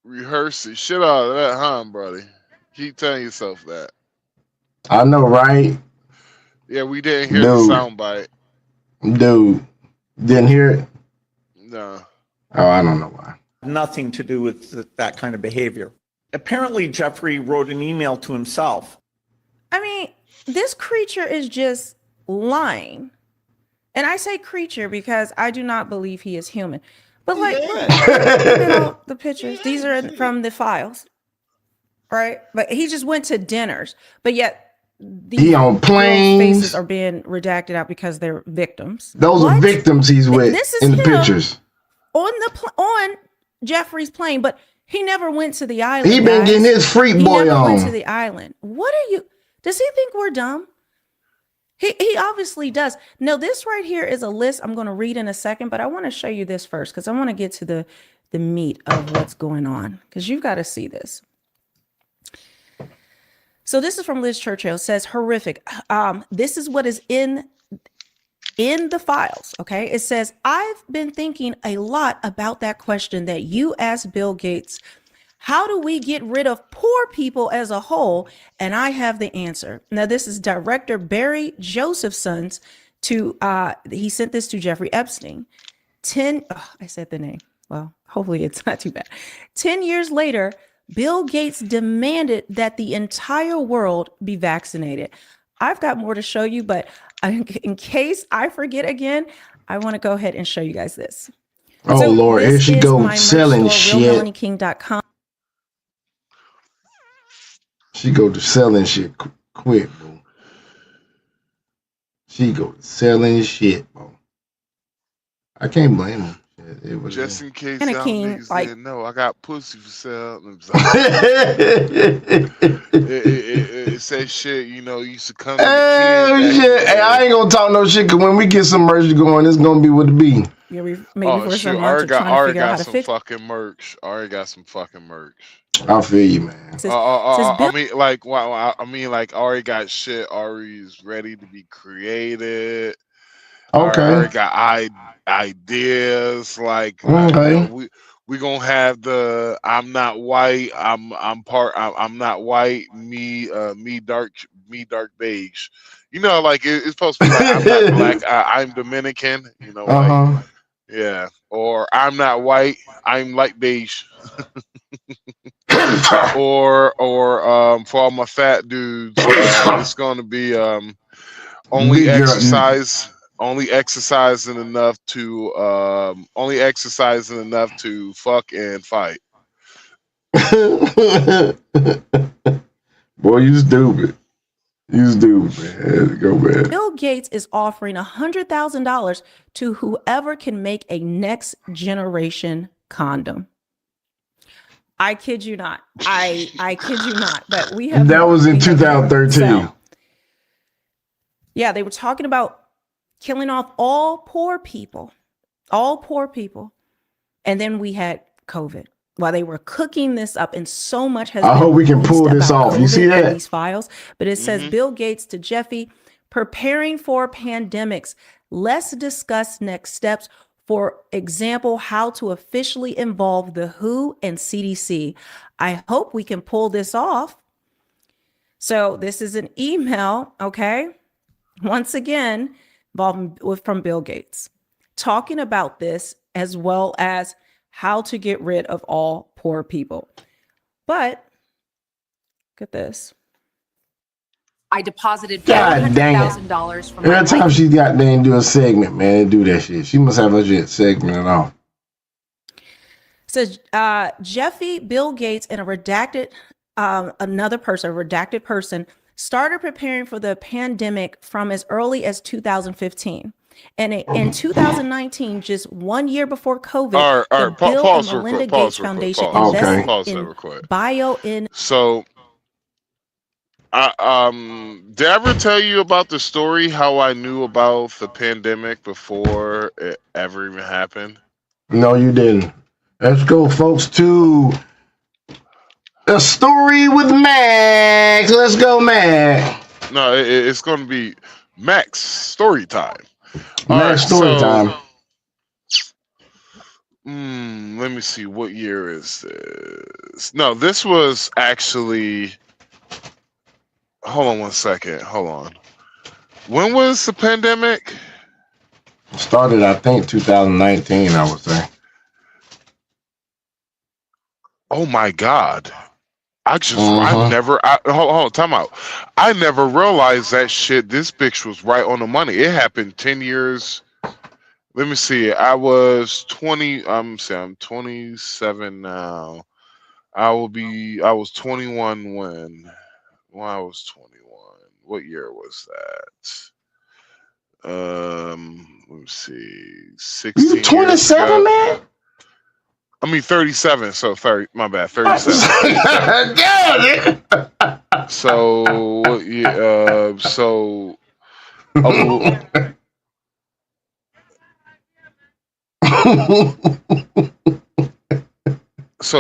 Rehearse the shit out of that, huh, buddy? Keep telling yourself that.
I know, right?
Yeah, we didn't hear the soundbite.
Dude, didn't hear it?
No.
Oh, I don't know why.
Nothing to do with that kind of behavior. Apparently, Jeffrey wrote an email to himself.
I mean, this creature is just lying. And I say creature because I do not believe he is human. But look at all the pictures. These are from the files. Right? But he just went to dinners. But yet
he on planes.
Faces are being redacted out because they're victims.
Those are victims he's with in the pictures.
On Jeffrey's plane, but he never went to the island.
He been getting his freak boy
he never
on.
went to the island. What are you? Does he think we're dumb? He obviously does. Now, this right here is a list I'm going to read in a second, but I want to show you this first because I want to get to the meat of what's going on because you've got to see this. So this is from Liz Churchill. It says horrific. This is what is in the files. Okay. It says, I've been thinking a lot about that question that you asked Bill Gates. How do we get rid of poor people as a whole? And I have the answer. Now, this is director Barry Josephson's he sent this to Jeffrey Epstein. I said the name. Well, hopefully it's not too bad. 10 years later, Bill Gates demanded that the entire world be vaccinated. I've got more to show you, but in case I forget again, I want to go ahead and show you guys this.
Oh, Lord, here she goes selling shit.
RealMelanieKing.com.
She go to selling shit quick, bro. She go to selling shit, bro. I can't blame him. It was
Just in case
Anna
y'all
King,
niggas
like,
didn't know, I got pussy for sale. It says shit, you know, you succumb to the
Oh
kin back in the
shit! Hey, I
day.
ain't gonna talk no shit. Cause when we get some merch going, it's gonna be what it be.
yeah, maybe
Oh
for
shoot,
some months are trying to
already
figure out how
got
to
some
fix.
fucking merch. Already got some fucking merch.
I feel you, man.
Says
I
Bill.
mean, like, wow, I mean, like, already got shit. Already's ready to be created. Already
Okay.
got ideas. Like,
Okay.
we gonna have the I'm not white. I'm not white. Me dark beige. You know, like it's supposed to be like I'm not black. I'm Dominican. You know, like
Uh-huh.
yeah. Or I'm not white. I'm light beige. or for all my fat dudes, it's gonna be only
Big girl.
only exercising enough to fuck and fight.
Boy, you stupid. You stupid, man. Go, man.
Bill Gates is offering $100,000 to whoever can make a next generation condom. I kid you not. I kid you not. But we have
That
more.
was in
We have more.
2013.
So, yeah, they were talking about killing off all poor people, and then we had COVID. While they were cooking this up, and so much has
I
been
hope we can
released
pull this
about
off. You
COVID
see
in
that?
these files. But it says Bill Gates to Jeffy, preparing for pandemics. Let's discuss next steps. For example, how to officially involve the WHO and CDC. I hope we can pull this off. So this is an email, okay? Once again, from Bill Gates, talking about this as well as how to get rid of all poor people. But look at this.
I deposited
God dang it.
$400,000 from my
Every time she got there and do a segment, man, do that shit. She must have a shit segment and all.
Says Jeffy, Bill Gates, and a redacted redacted person started preparing for the pandemic from as early as 2015. And in 2019, just 1 year before COVID,
All right,
the Bill and
pause real
Melinda
quick.
Gates
Pause real quick.
Foundation
Pause.
invested
Pause that
in
real quick.
bio.
Did I ever tell you about the story how I knew about the pandemic before it ever even happened?
No, you didn't. Let's go, folks, to a story with Max. Let's go, Max.
No, it's going to be Max story time.
Max story time.
Let me see. What year is this? No, this was actually. Hold on one second. Hold on. When was the pandemic?
Started, I think, 2019, I would say.
Oh my God. Hold on, time out. I never realized that shit. This bitch was right on the money. It happened 10 years. Let me see. I was 20. I'm 27 now. I was 21 when I was 21. What year was that? Let me see. 16
You 27,
years ago.
man?
I mean 37, so 30. My bad, 37. So yeah, so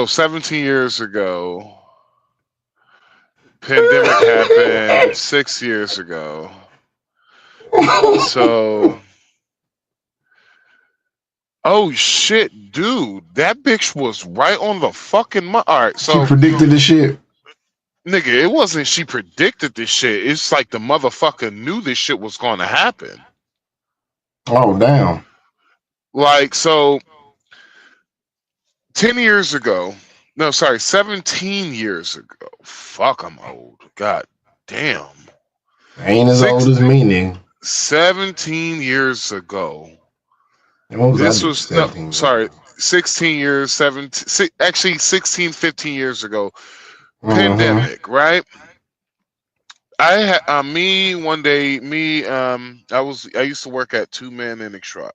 17 years ago, pandemic happened 6 years ago. So, oh shit, dude, that bitch was right on the fucking All right, so
she predicted the shit.
Nigga, it wasn't she predicted this shit. It's like the motherfucker knew this shit was going to happen.
Oh, damn.
Like, so 10 years ago, no, sorry, 17 years ago. Fuck, I'm old. God damn.
Ain't as old as me, nigga.
17 years ago.
This was
16 years, 17, actually 16, 15 years ago. Pandemic, right? I had I used to work at 2 Men in a Truck.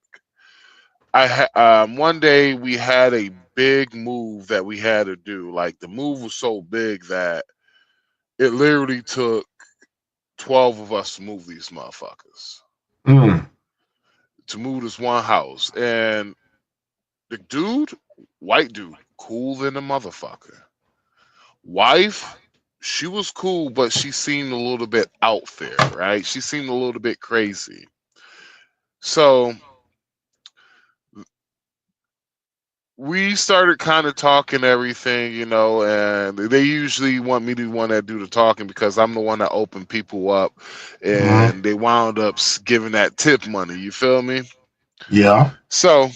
one day we had a big move that we had to do. Like the move was so big that it literally took 12 of us to move these motherfuckers.
Mm.
To move this one house. And the dude, white dude, cool than a motherfucker. Wife, she was cool, but she seemed a little bit out there, right? She seemed a little bit crazy. So we started kind of talking everything, you know, and they usually want me to be the one that do the talking because I'm the one that opened people up, and they wound up giving that tip money. You feel me?
Yeah.
So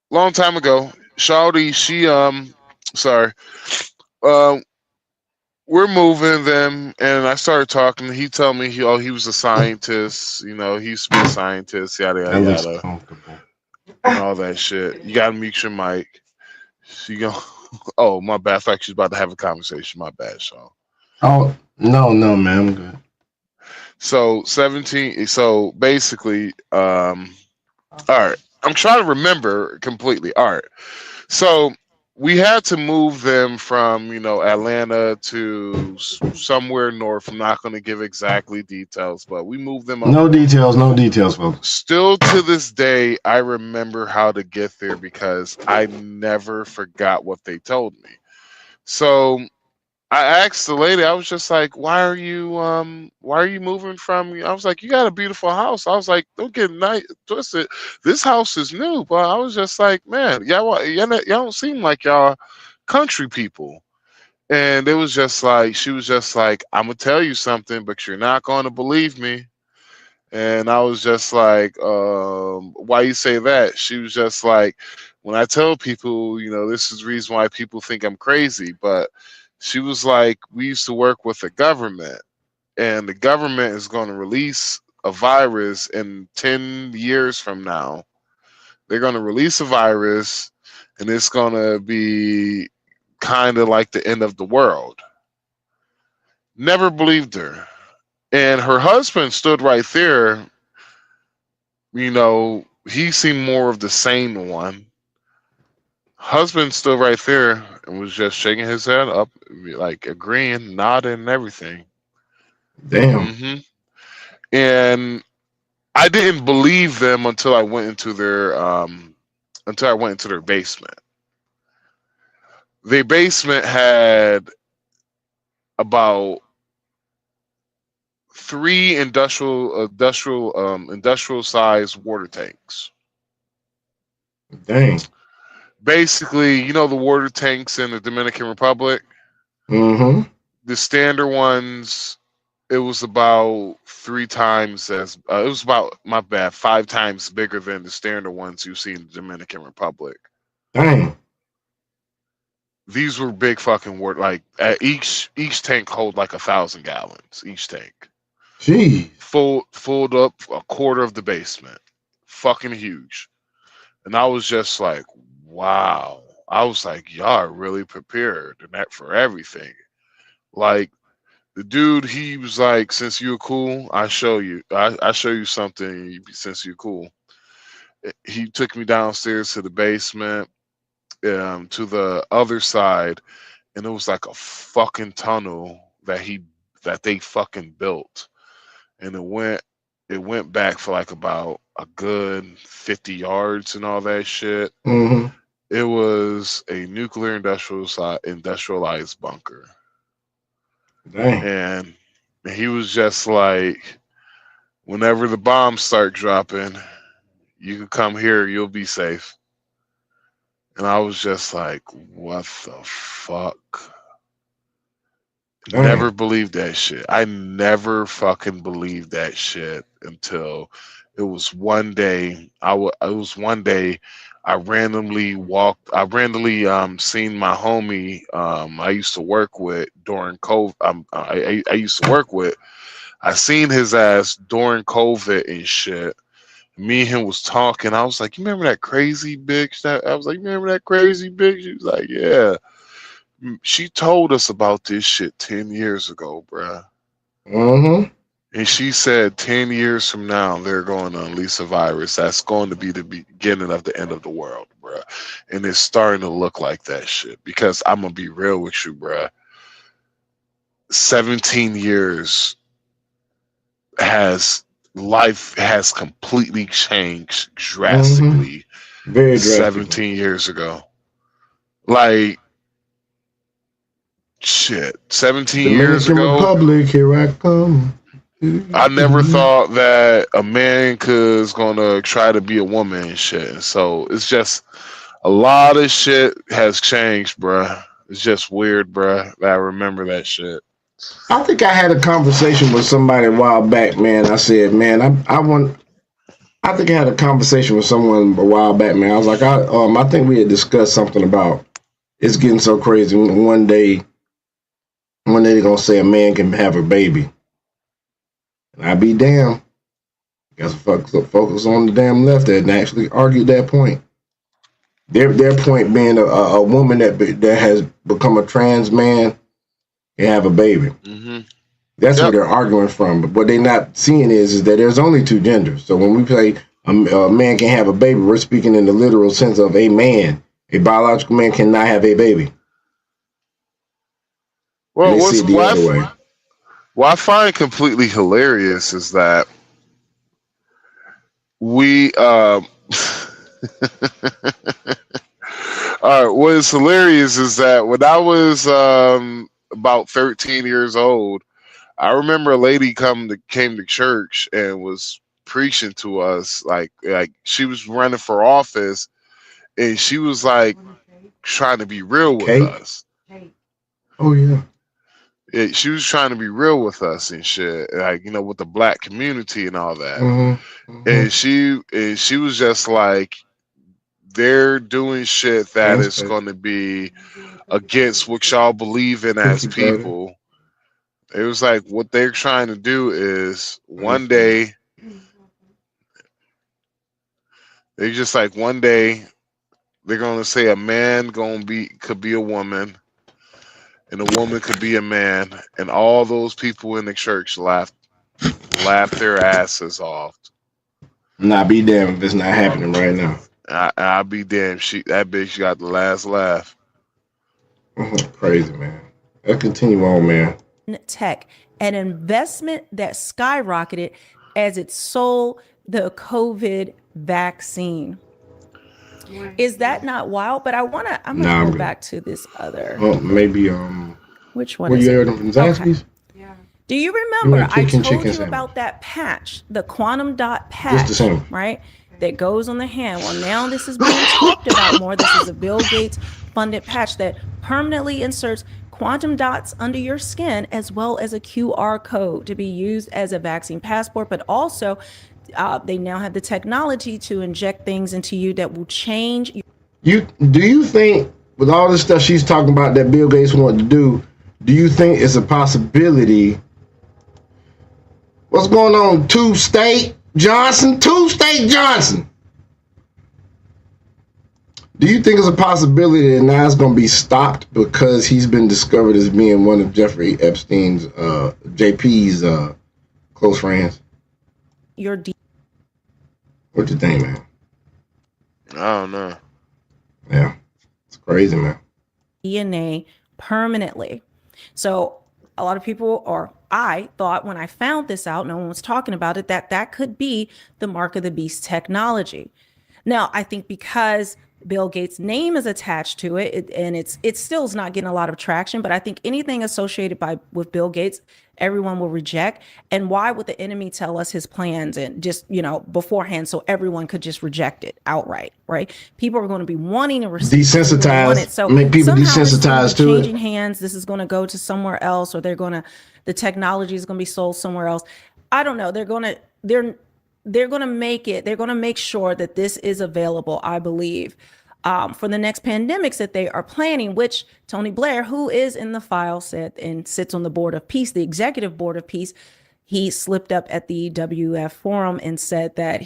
long time ago, Shawty, we're moving them, and I started talking. He told me he was a scientist. You know, he used to be a scientist. Yada
That
yada
looks
yada,
comfortable.
and all that shit. You gotta mute your mic. She go. Oh, my bad. I thought she was about to have a conversation. My bad, Sean.
Oh no, man, I'm good.
So 17. So basically, all right. I'm trying to remember completely. All right. So we had to move them from, you know, Atlanta to somewhere north. I'm not going to give exactly details, but we moved them up.
No details, folks.
Still to this day, I remember how to get there because I never forgot what they told me. So I asked the lady, I was just like, why are you moving from? I was like, you got a beautiful house. I was like, don't get twisted. This house is new, but I was just like, man, y'all don't seem like y'all country people. And it was just like, she was just like, I'm gonna tell you something, but you're not gonna believe me. And I was just like, why you say that? She was just like, when I tell people, you know, this is the reason why people think I'm crazy, but she was like, we used to work with the government, and the government is going to release a virus in 10 years from now. They're going to release a virus, and it's going to be kind of like the end of the world. Never believed her. And her husband stood right there. You know, he seemed more of the sane one. Husband stood right there and was just shaking his head up, like agreeing, nodding, and everything.
Damn.
And I didn't believe them until I went into their basement. Their basement had about 3 industrial sized water tanks.
Dang.
Basically, you know the water tanks in the Dominican Republic?
Mm-hmm.
The standard ones, it was about 3 times as it was about, my bad, 5 times bigger than the standard ones you see in the Dominican Republic.
Dang.
These were big fucking water. Like each tank hold like 1,000 gallons. Each tank.
Gee.
Filled up a quarter of the basement. Fucking huge. And I was just like, wow. I was like, y'all are really prepared and that for everything. Like the dude, he was like, since you're cool, I show you something since you're cool. He took me downstairs to the basement, to the other side, and it was like a fucking tunnel that they fucking built. And it went back for like about a good 50 yards and all that shit.
Mm-hmm.
It was a nuclear industrialized bunker.
Dang.
And he was just like, whenever the bombs start dropping, you can come here, you'll be safe. And I was just like, what the fuck?
Dang.
Never believed that shit. I never fucking believed that shit until it was one day. I randomly seen my homie I used to work with during COVID. I used to work with. I seen his ass during COVID and shit. Me and him was talking. I was like, you remember that crazy bitch? I was like, you remember that crazy bitch? He was like, yeah. She told us about this shit 10 years ago, bruh.
Mm-hmm.
And she said 10 years from now, they're going to unleash a virus. That's going to be the beginning of the end of the world, bruh. And it's starting to look like that shit. Because I'm going to be real with you, bruh. 17 years life has completely changed drastically.
Very drastically.
17 years ago. Like, shit. 17 years
Dominican
ago.
Republic, here I come.
I never thought that a man was gonna try to be a woman and shit. So it's just a lot of shit has changed, bruh. It's just weird, bruh, that I remember that shit.
I think I had a conversation with somebody a while back, man. I said, man, I think I had a conversation with someone a while back, man. I was like, I think we had discussed something about it's getting so crazy. One day they're gonna say a man can have a baby. And I be damned. Got to focus on the damn left that actually argued that point. Their point being a woman that has become a trans man can have a baby.
Mm-hmm.
That's where they're arguing from. But what they're not seeing is that there's only two genders. So when we say a man can have a baby, we're speaking in the literal sense of a man. A biological man cannot have a baby.
Well, what I find completely hilarious is that we all right, what is hilarious is that when I was about 13 years old, I remember a lady came to church and was preaching to us like she was running for office, and she was like trying to be real with us.
Oh yeah.
She was trying to be real with us and shit, like, you know, with the black community and all that.
Mm-hmm.
And she was just like, they're doing shit that is going to be against what y'all believe in as people. It was like what they're trying to do is one day they're just like one day they're gonna say a man could be a woman and a woman could be a man, and all those people in the church laughed their asses off.
Nah, be damned if it's not happening right now.
I'll be damned. That bitch got the last laugh.
Crazy, man. Let's continue on, man.
Tech, an investment that skyrocketed as it sold the COVID vaccine. Is that not wild? But I'm gonna go back to this other.
Oh, maybe
which one?
Were
is
you
it?
heard from Zaxby's?
Yeah. Do you remember I told you
sandwich.
about that patch, the quantum dot
Just
patch,
the same.
right? That goes on the hand. Well, now this is being talked about more. This is a Bill Gates funded patch that permanently inserts quantum dots under your skin, as well as a QR code to be used as a vaccine passport, but also they now have the technology to inject things into you that will change.
Do you think with all this stuff she's talking about that Bill Gates wanted to do you think it's a possibility? What's going on? Two-State Johnson? Do you think it's a possibility that now it's going to be stopped because he's been discovered as being one of Jeffrey Epstein's, JP's close friends? What you think, man?
I don't know.
Yeah, it's crazy, man.
DNA permanently. So a lot of people, or I thought when I found this out, no one was talking about it, that could be the mark of the beast technology. Now, I think because Bill Gates' name is attached to it, and it still is not getting a lot of traction, but I think anything associated with Bill Gates, everyone will reject. And why would the enemy tell us his plans and just, beforehand so everyone could just reject it outright, right? People are going to be wanting to receive
desensitized,
so
make people desensitized to
changing hands. This is going to go to somewhere else, or the technology is going to be sold somewhere else. I don't know. They're going to make sure that this is available, I believe, for the next pandemics that they are planning, which Tony Blair, who is in the file, said and sits on the board of peace, the executive board of peace, he slipped up at the WF forum and said that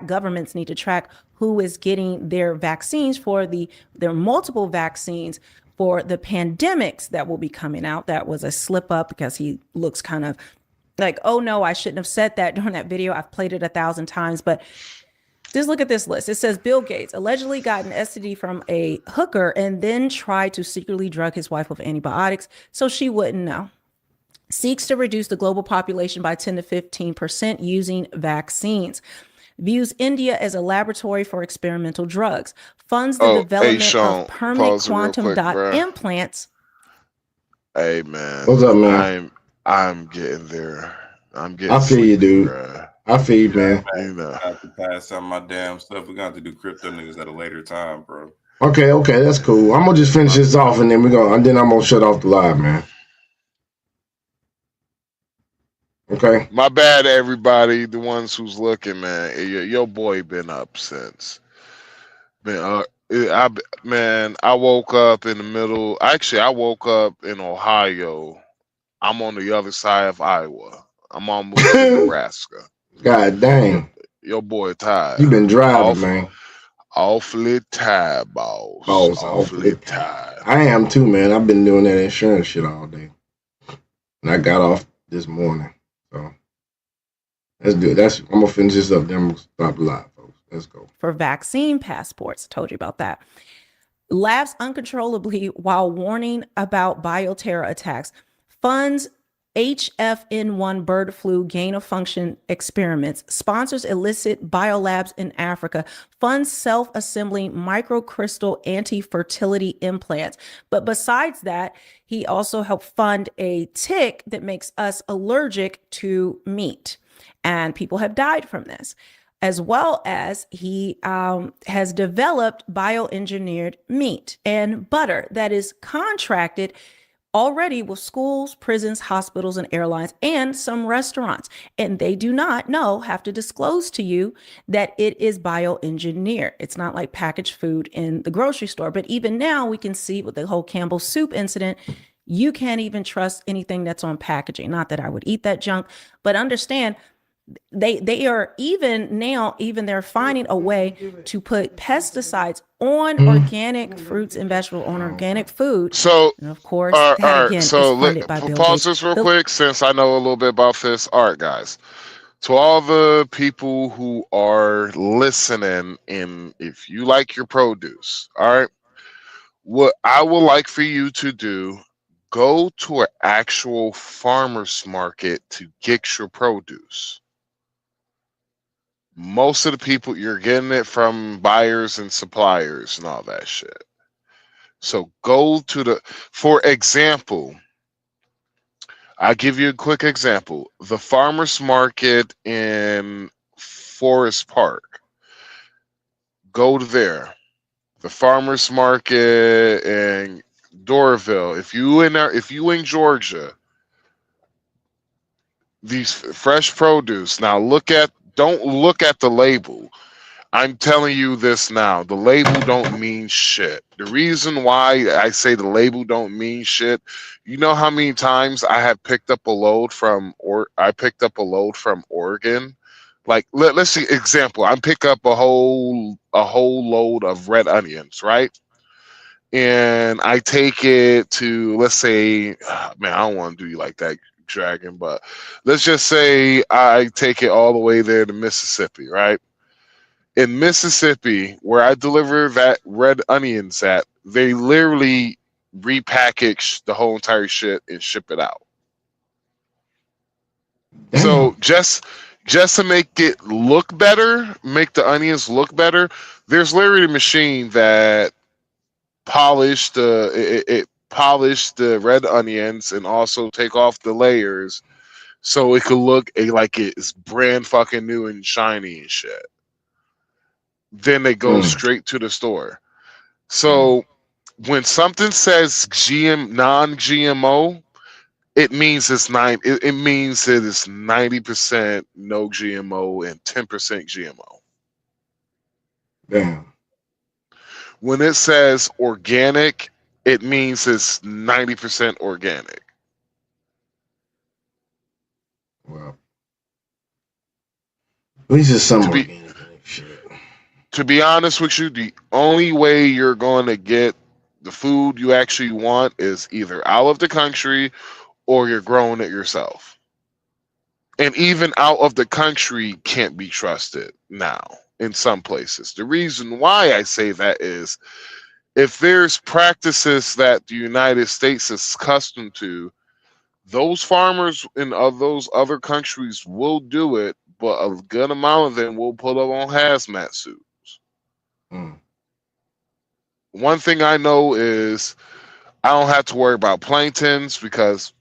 governments need to track who is getting their vaccines for their multiple vaccines for the pandemics that will be coming out. That was a slip up because he looks kind of like, oh no, I shouldn't have said that during that video. I've played it 1,000 times, but just look at this list. It says Bill Gates allegedly got an STD from a hooker and then tried to secretly drug his wife with antibiotics so she wouldn't know. Seeks to reduce the global population by 10 to 15% using vaccines. Views India as a laboratory for experimental drugs. Funds the development
Sean,
of permanent
pause it real
quantum
quick,
dot
bruh.
implants.
Hey man,
What's up, man?
I'm getting there. I'm getting.
I feel you, dude.
Bruh.
I feel you, man.
You know.
I have to pass on my damn stuff. We're gonna have to do crypto niggas at a later time, bro.
Okay, that's cool. I'm gonna just finish this off and then I'm gonna shut off the live, man. Okay.
My bad, everybody. The ones who's looking, man. Your boy been up since. Man, I woke up in the middle. Actually, I woke up in Ohio. I'm on the other side of Iowa. I'm almost in Nebraska.
God dang.
Your boy tired.
You been driving, man.
Awfully tired, boss. Awfully tired.
I am too, man. I've been doing that insurance shit all day. And I got off this morning. So let's do it. I'm gonna finish this up, then we'll stop the live, folks. Let's go.
For vaccine passports. I told you about that. Laughs uncontrollably while warning about bioterror attacks. Funds HFN1 bird flu gain of function experiments. Sponsors illicit biolabs in Africa. Funds self-assembling microcrystal anti-fertility implants. But besides that, he also helped fund a tick that makes us allergic to meat. And people have died from this. As well as he has developed bioengineered meat and butter that is contracted already with schools, prisons, hospitals, and airlines, and some restaurants. And they do not have to disclose to you that it is bioengineered. It's not like packaged food in the grocery store. But even now, we can see with the whole Campbell soup incident, you can't even trust anything that's on packaging. Not that I would eat that junk, but understand they are they're finding a way to put pesticides on organic fruits and vegetables, on organic food.
So,
and of course,
all
that
right.
again
So
is funded by Bill
pause
Gates.
this real quick, since I know a little bit about this. All right, guys. To all the people who are listening, and if you like your produce, all right, what I would like for you to do, go to an actual farmer's market to get your produce. Most of the people, you're getting it from buyers and suppliers and all that shit. So go to for example, I'll give you a quick example. The farmer's market in Forest Park. Go to there. The farmer's market in Doraville. If you in Georgia, these fresh produce. Now don't look at the label. I'm telling you this now. The label don't mean shit. The reason why I say the label don't mean shit, you know how many times I have picked up a load from Oregon? Like let's see example. I pick up a whole load of red onions, right? And I take it to, let's say, man, I don't want to do you like that, Dragon, but let's just say I take it all the way there to Mississippi, right? In Mississippi, where I deliver that red onions at, they literally repackage the whole entire shit and ship it out. Damn. So just to make it look better, make the onions look better, there's literally a machine that polished the red onions and also take off the layers so it could look like it's brand fucking new and shiny and shit. Then they go straight to the store. So when something says non-GMO, it means it's it means it is 90% no GMO and 10% GMO.
Damn.
When it says organic, it means it's 90% organic.
Well, at least it's some
to be honest with you, the only way you're going to get the food you actually want is either out of the country or you're growing it yourself. And even out of the country can't be trusted now in some places. The reason why I say that is if there's practices that the United States is accustomed to, those farmers in those other countries will do it, but a good amount of them will put up on hazmat suits. One thing I know is I don't have to worry about plantains because,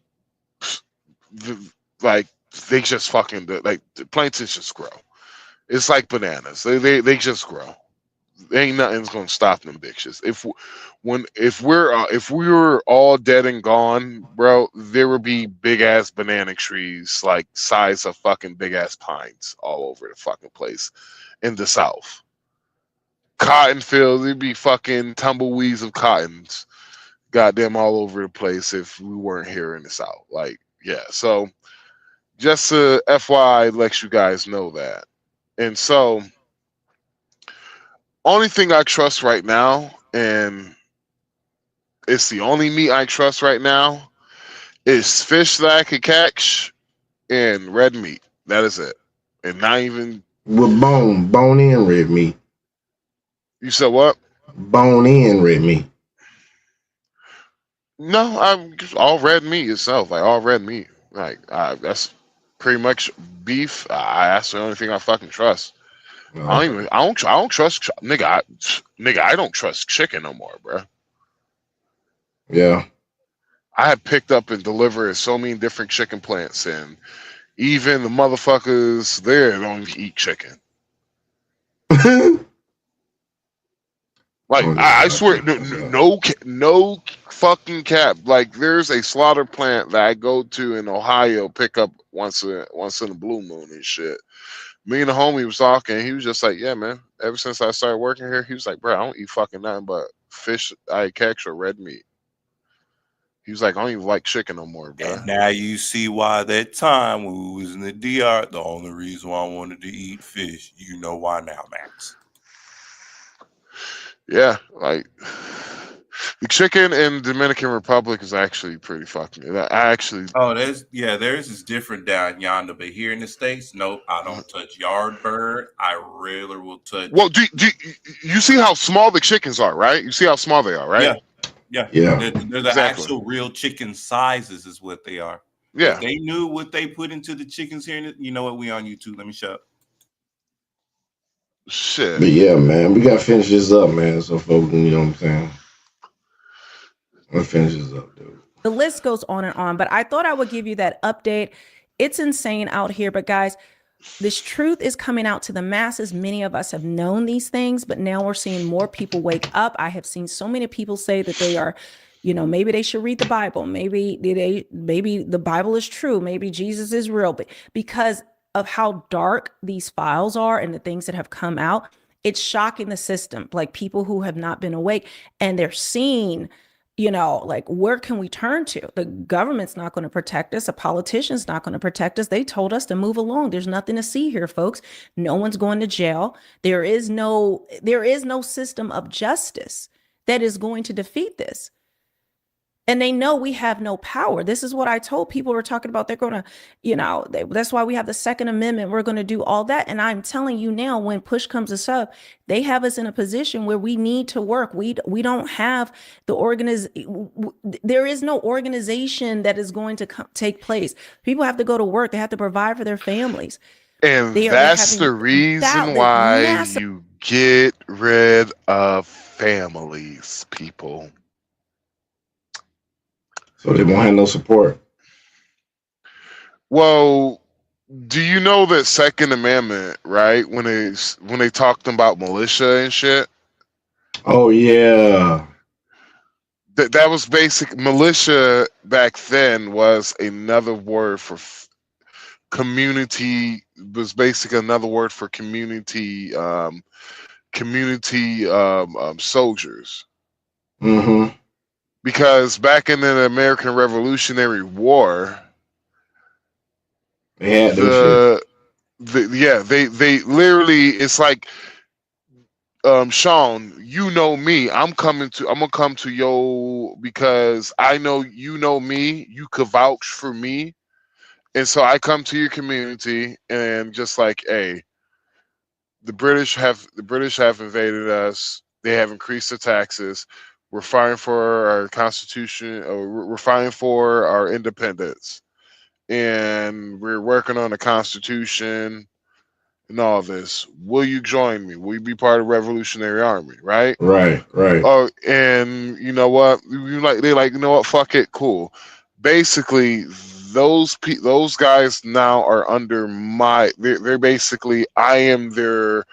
like, they just fucking the plantains just grow. It's like bananas. They just grow. Ain't nothing's gonna stop them bitches. If we were all dead and gone, bro, there would be big ass banana trees like size of fucking big ass pines all over the fucking place in the South. Cotton fields, there'd be fucking tumbleweeds of cottons, goddamn all over the place if we weren't here in the South. Like, yeah. So just to FYI, let you guys know that. And so, only thing I trust right now, and it's the only meat I trust right now, is fish that I could catch and red meat. That is it. And not even
with bone in red meat.
You said what?
Bone in red meat.
No, I'm just all red meat itself, like all red meat. Like that's pretty much beef. That's the only thing I fucking trust. I don't trust nigga. I don't trust chicken no more, bro.
Yeah.
I have picked up and delivered so many different chicken plants, and even the motherfuckers there don't even eat chicken. Like I swear, no fucking cap. Like there's a slaughter plant that I go to in Ohio, pick up once in a blue moon and shit. Me and the homie was talking. He was just like, "Yeah, man. Ever since I started working here, he was like, bro, I don't eat fucking nothing but fish I catch or red meat." He was like, "I don't even like chicken no more, bro."
And now you see why that time when we was in the DR, the only reason why I wanted to eat fish. You know why now, Max?
Yeah, like the chicken in Dominican Republic is actually pretty fucking.
Theirs is different down yonder, but here in the States, nope, I don't touch yard bird. I rarely will touch.
Well, do you see how small the chickens are, right? You see how small they are, right?
Yeah.
Yeah.
They're the actual real chicken sizes, is what they are.
Yeah.
If they knew what they put into the chickens here, you know what? We on YouTube. Let me shut up.
Shit.
But yeah, man, we gotta finish this up, man. So folks, you know what I'm saying? Let's finish this up, dude.
The list goes on and on, but I thought I would give you that update. It's insane out here, but guys, this truth is coming out to the masses. Many of us have known these things, but now we're seeing more people wake up. I have seen so many people say that they are, maybe they should read the Bible. Maybe the Bible is true. Maybe Jesus is real, but because of how dark these files are and the things that have come out, it's shocking the system. Like people who have not been awake and they're seeing, like where can we turn to? The government's not going to protect us. A politician's not going to protect us. They told us to move along. There's nothing to see here, folks. No one's going to jail. There is no system of justice that is going to defeat this. And they know we have no power. This is what I told people. We're talking about they're going to, that's why we have the Second Amendment. We're going to do all that. And I'm telling you now, when push comes to shove, they have us in a position where we need to work. We don't have there is no organization that is going to take place. People have to go to work. They have to provide for their families.
And that's the reason why you get rid of families, people.
So they won't have no support.
Well, do you know that Second Amendment, right? When they talked about militia and shit.
Oh yeah.
That was basic. Militia back then was another word for community. Was basically another word for community. Soldiers.
Mm-hmm.
Because back in the American Revolutionary War,
they
literally, it's like Sean, you know me. I'm gonna come to yo because I know you know me. You could vouch for me, and so I come to your community and just like, hey, the British have invaded us. They have increased the taxes. We're fighting for our constitution. Or we're fighting for our independence, and we're working on the constitution and all this. Will you join me? Will you be part of the Revolutionary Army? Right?
Right.
Oh, and you know what? They're like, you know what? Fuck it, cool. Basically, those guys now are under my. They're basically I am their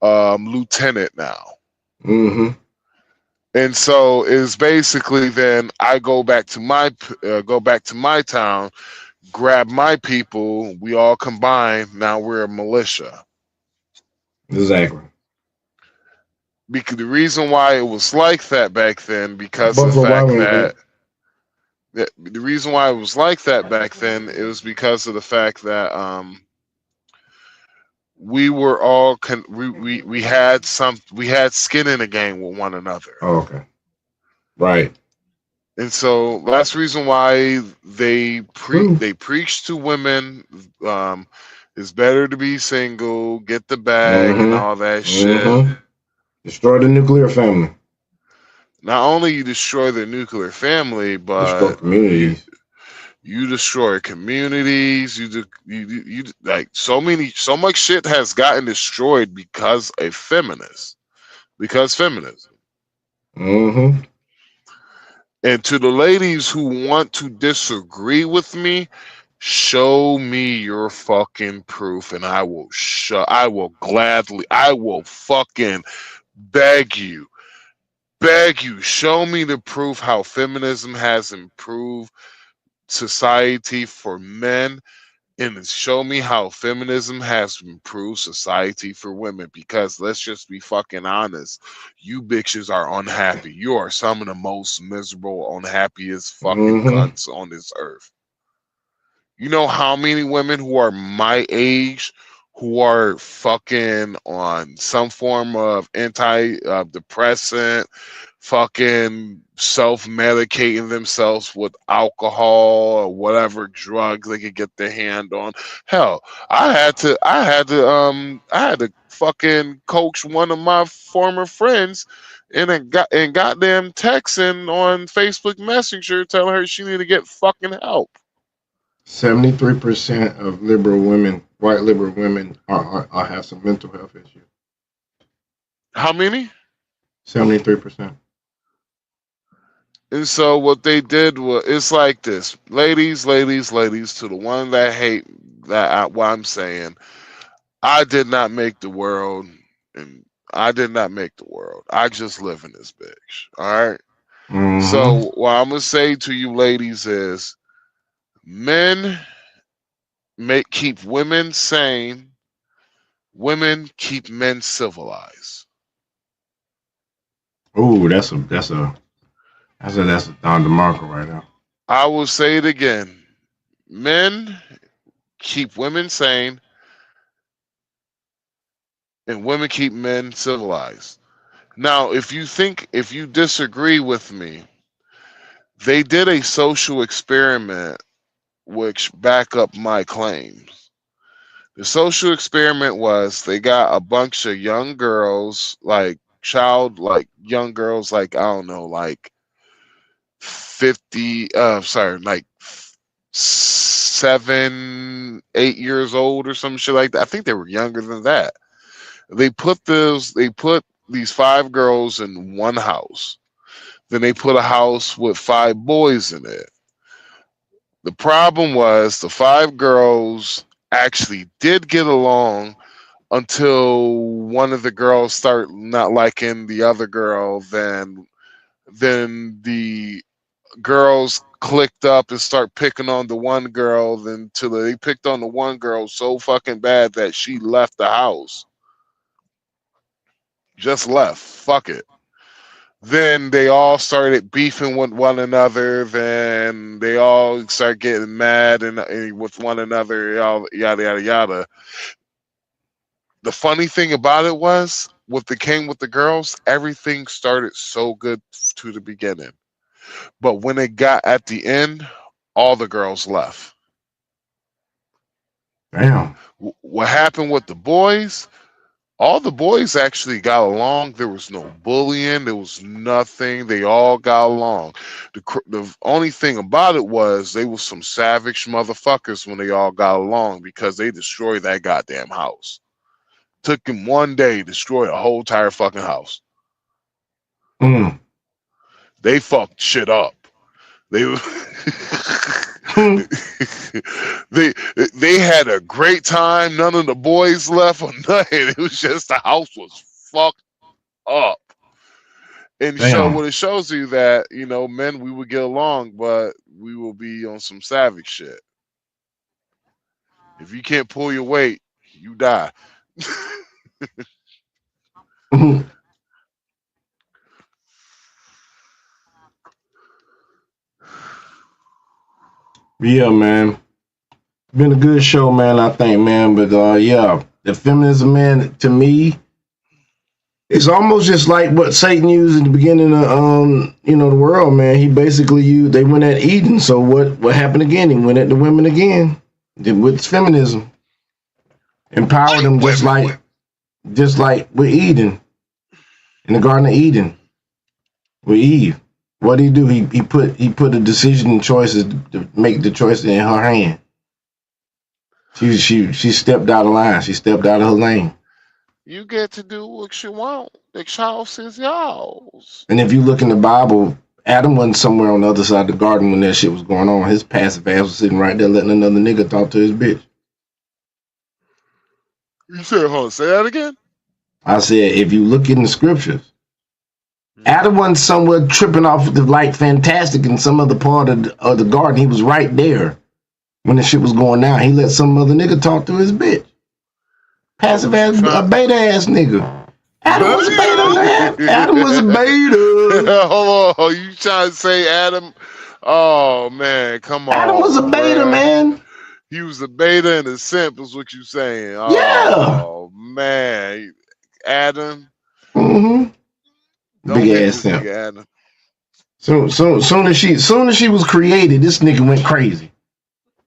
lieutenant now.
Mm-hmm.
And so it's basically then I go back to my town, grab my people. We all combine. Now we're a militia.
Exactly.
Because the reason why it was like that back then, because of the
Buffalo
fact
Wild Wings,
that the reason why it was like that back then, it was because of the fact that we were all we had skin in the game with one another.
Oh, okay. Right.
And so that's the reason why they preach to women. It's better to be single, get the bag, and all that shit.
Destroy the nuclear family.
Not only you destroy the nuclear family, but
Destroy communities.
You destroy communities. You like so much shit has gotten destroyed because of feminists. Because feminism.
Mm-hmm.
And to the ladies who want to disagree with me, show me your fucking proof, and I will fucking beg you, show me the proof how feminism has improved society for men, and show me how feminism has improved society for women. Because let's just be fucking honest, you bitches are unhappy. You are some of the most miserable, unhappiest fucking cunts on this earth. You know how many women who are my age who are fucking on some form of anti-depressant, fucking self-medicating themselves with alcohol or whatever drugs they could get their hand on. Hell, I had to fucking coach one of my former friends in a goddamn texting on Facebook Messenger telling her she needed to get fucking help.
73% of white liberal women are have some mental health issues.
How many?
73%.
And so what they did was, it's like this, ladies, to the one that hate what I'm saying, I did not make the world, and I did not make the world. I just live in this bitch. All right. So what I'm gonna say to you ladies is, men keep women sane. Women keep men civilized.
Ooh, that's a Don DeMarco right now.
I will say it again. Men keep women sane, and women keep men civilized. Now, if you disagree with me, they did a social experiment which back up my claims. The social experiment was they got a bunch of young girls, like young girls, like, I don't know, like 7, 8 years old or some shit like that. I think they were younger than that. They put these 5 girls in one house. Then they put a house with 5 boys in it. The problem was the 5 girls actually did get along until one of the girls started not liking the other girl. Then the girls clicked up and start picking on the one girl. Then till they picked on the one girl so fucking bad that she left the house. Just left. Fuck it. Then they all started beefing with one another. Then they all start getting mad and with one another. Yada yada yada. The funny thing about it was, what came with the girls, everything started so good to the beginning. But when it got at the end, all the girls left.
Damn.
What happened with the boys? All the boys actually got along. There was no bullying. There was nothing. They all got along. The only thing about it was they were some savage motherfuckers when they all got along because they destroyed that goddamn house. Took them one day to destroy a whole entire fucking house.
Mm.
They fucked shit up. They they had a great time. None of the boys left or nothing. It was just the house was fucked up. And so
Damn.
what it shows you that, you know, men, we would get along, but we will be on some savage shit. If you can't pull your weight, you die.
Yeah, man. Been a good show, man, I think, man. But yeah, the feminism, man, to me, it's almost just like what Satan used in the beginning of you know, the world, man. He basically they went at Eden. So what happened again? He went at the women again. With feminism. Empowered them just like with Eden. In the Garden of Eden. With Eve. What did he do? He put a decision and choices to make the choice in her hand. She stepped out of line. She stepped out of her lane.
You get to do what you want. The house is yours.
And if you look in the Bible, Adam wasn't somewhere on the other side of the garden when that shit was going on. His passive ass was sitting right there letting another nigga talk to his bitch.
You said, hold on, say that again?
I said, if you look in the scriptures, Adam wasn't somewhere tripping off the like fantastic in some other part of the garden. He was right there when the shit was going down. He let some other nigga talk to his bitch. Passive ass, a beta ass nigga. Adam was a beta, man. Adam was a beta.
Hold on, you trying to say Adam? Oh man, come on.
Adam was a beta, man.
He was a beta and a simp, is what you saying? Oh man, Adam.
Mm-hmm. Big ass simp.
Adam.
Soon as she was created, this nigga went crazy.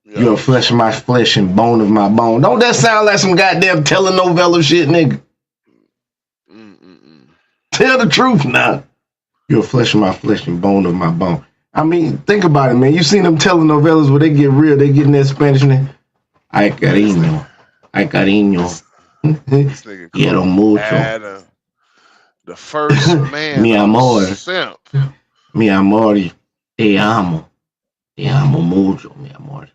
You're flesh of my flesh and bone of my bone. Don't that sound like some goddamn telenovela shit, nigga? Tell the truth now. You're flesh of my flesh and bone of my bone. I mean, think about it, man. You seen them telenovelas where they get real, they get in that Spanish name. Ay cariño. Ay cariño. Quiero mucho.
Adam. The first man.
Mi amor.
Simp.
Mi amor. Te amo. Te amo mucho, mi amor.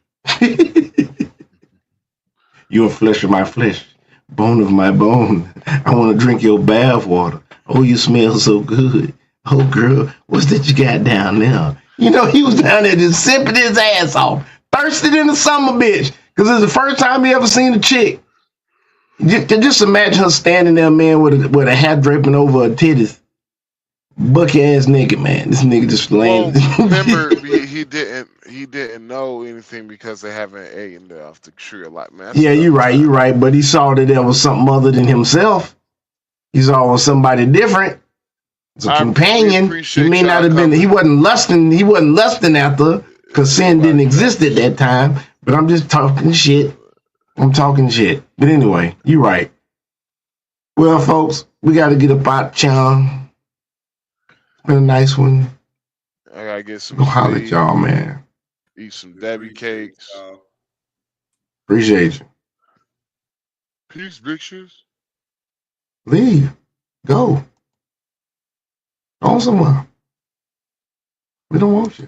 You're flesh of my flesh, bone of my bone. I want to drink your bath water. Oh, you smell so good. Oh, girl, what's that you got down there? You know, he was down there just sipping his ass off, thirsted in the summer, bitch, because it's the first time he ever seen a chick. Just imagine her standing there, man, with a hat draping over her titties. Bucky ass nigga, man. This nigga just laying.
Well, remember, he didn't know anything because they haven't eaten off the tree a lot, man.
Yeah, you're right. But he saw that there was something other than himself. He saw it was somebody different. It's a companion. He may not have been. He wasn't lusting after because sin didn't exist at that time. But I'm just talking shit. I'm talking shit. But anyway, you're right. Well, folks, we got to get up out, Chum. It's been a nice one.
I gotta get some.
Go holler at y'all, man.
Eat some Debbie cakes.
Appreciate you.
Peace, bitches.
Leave. Go. Go somewhere. We don't want you.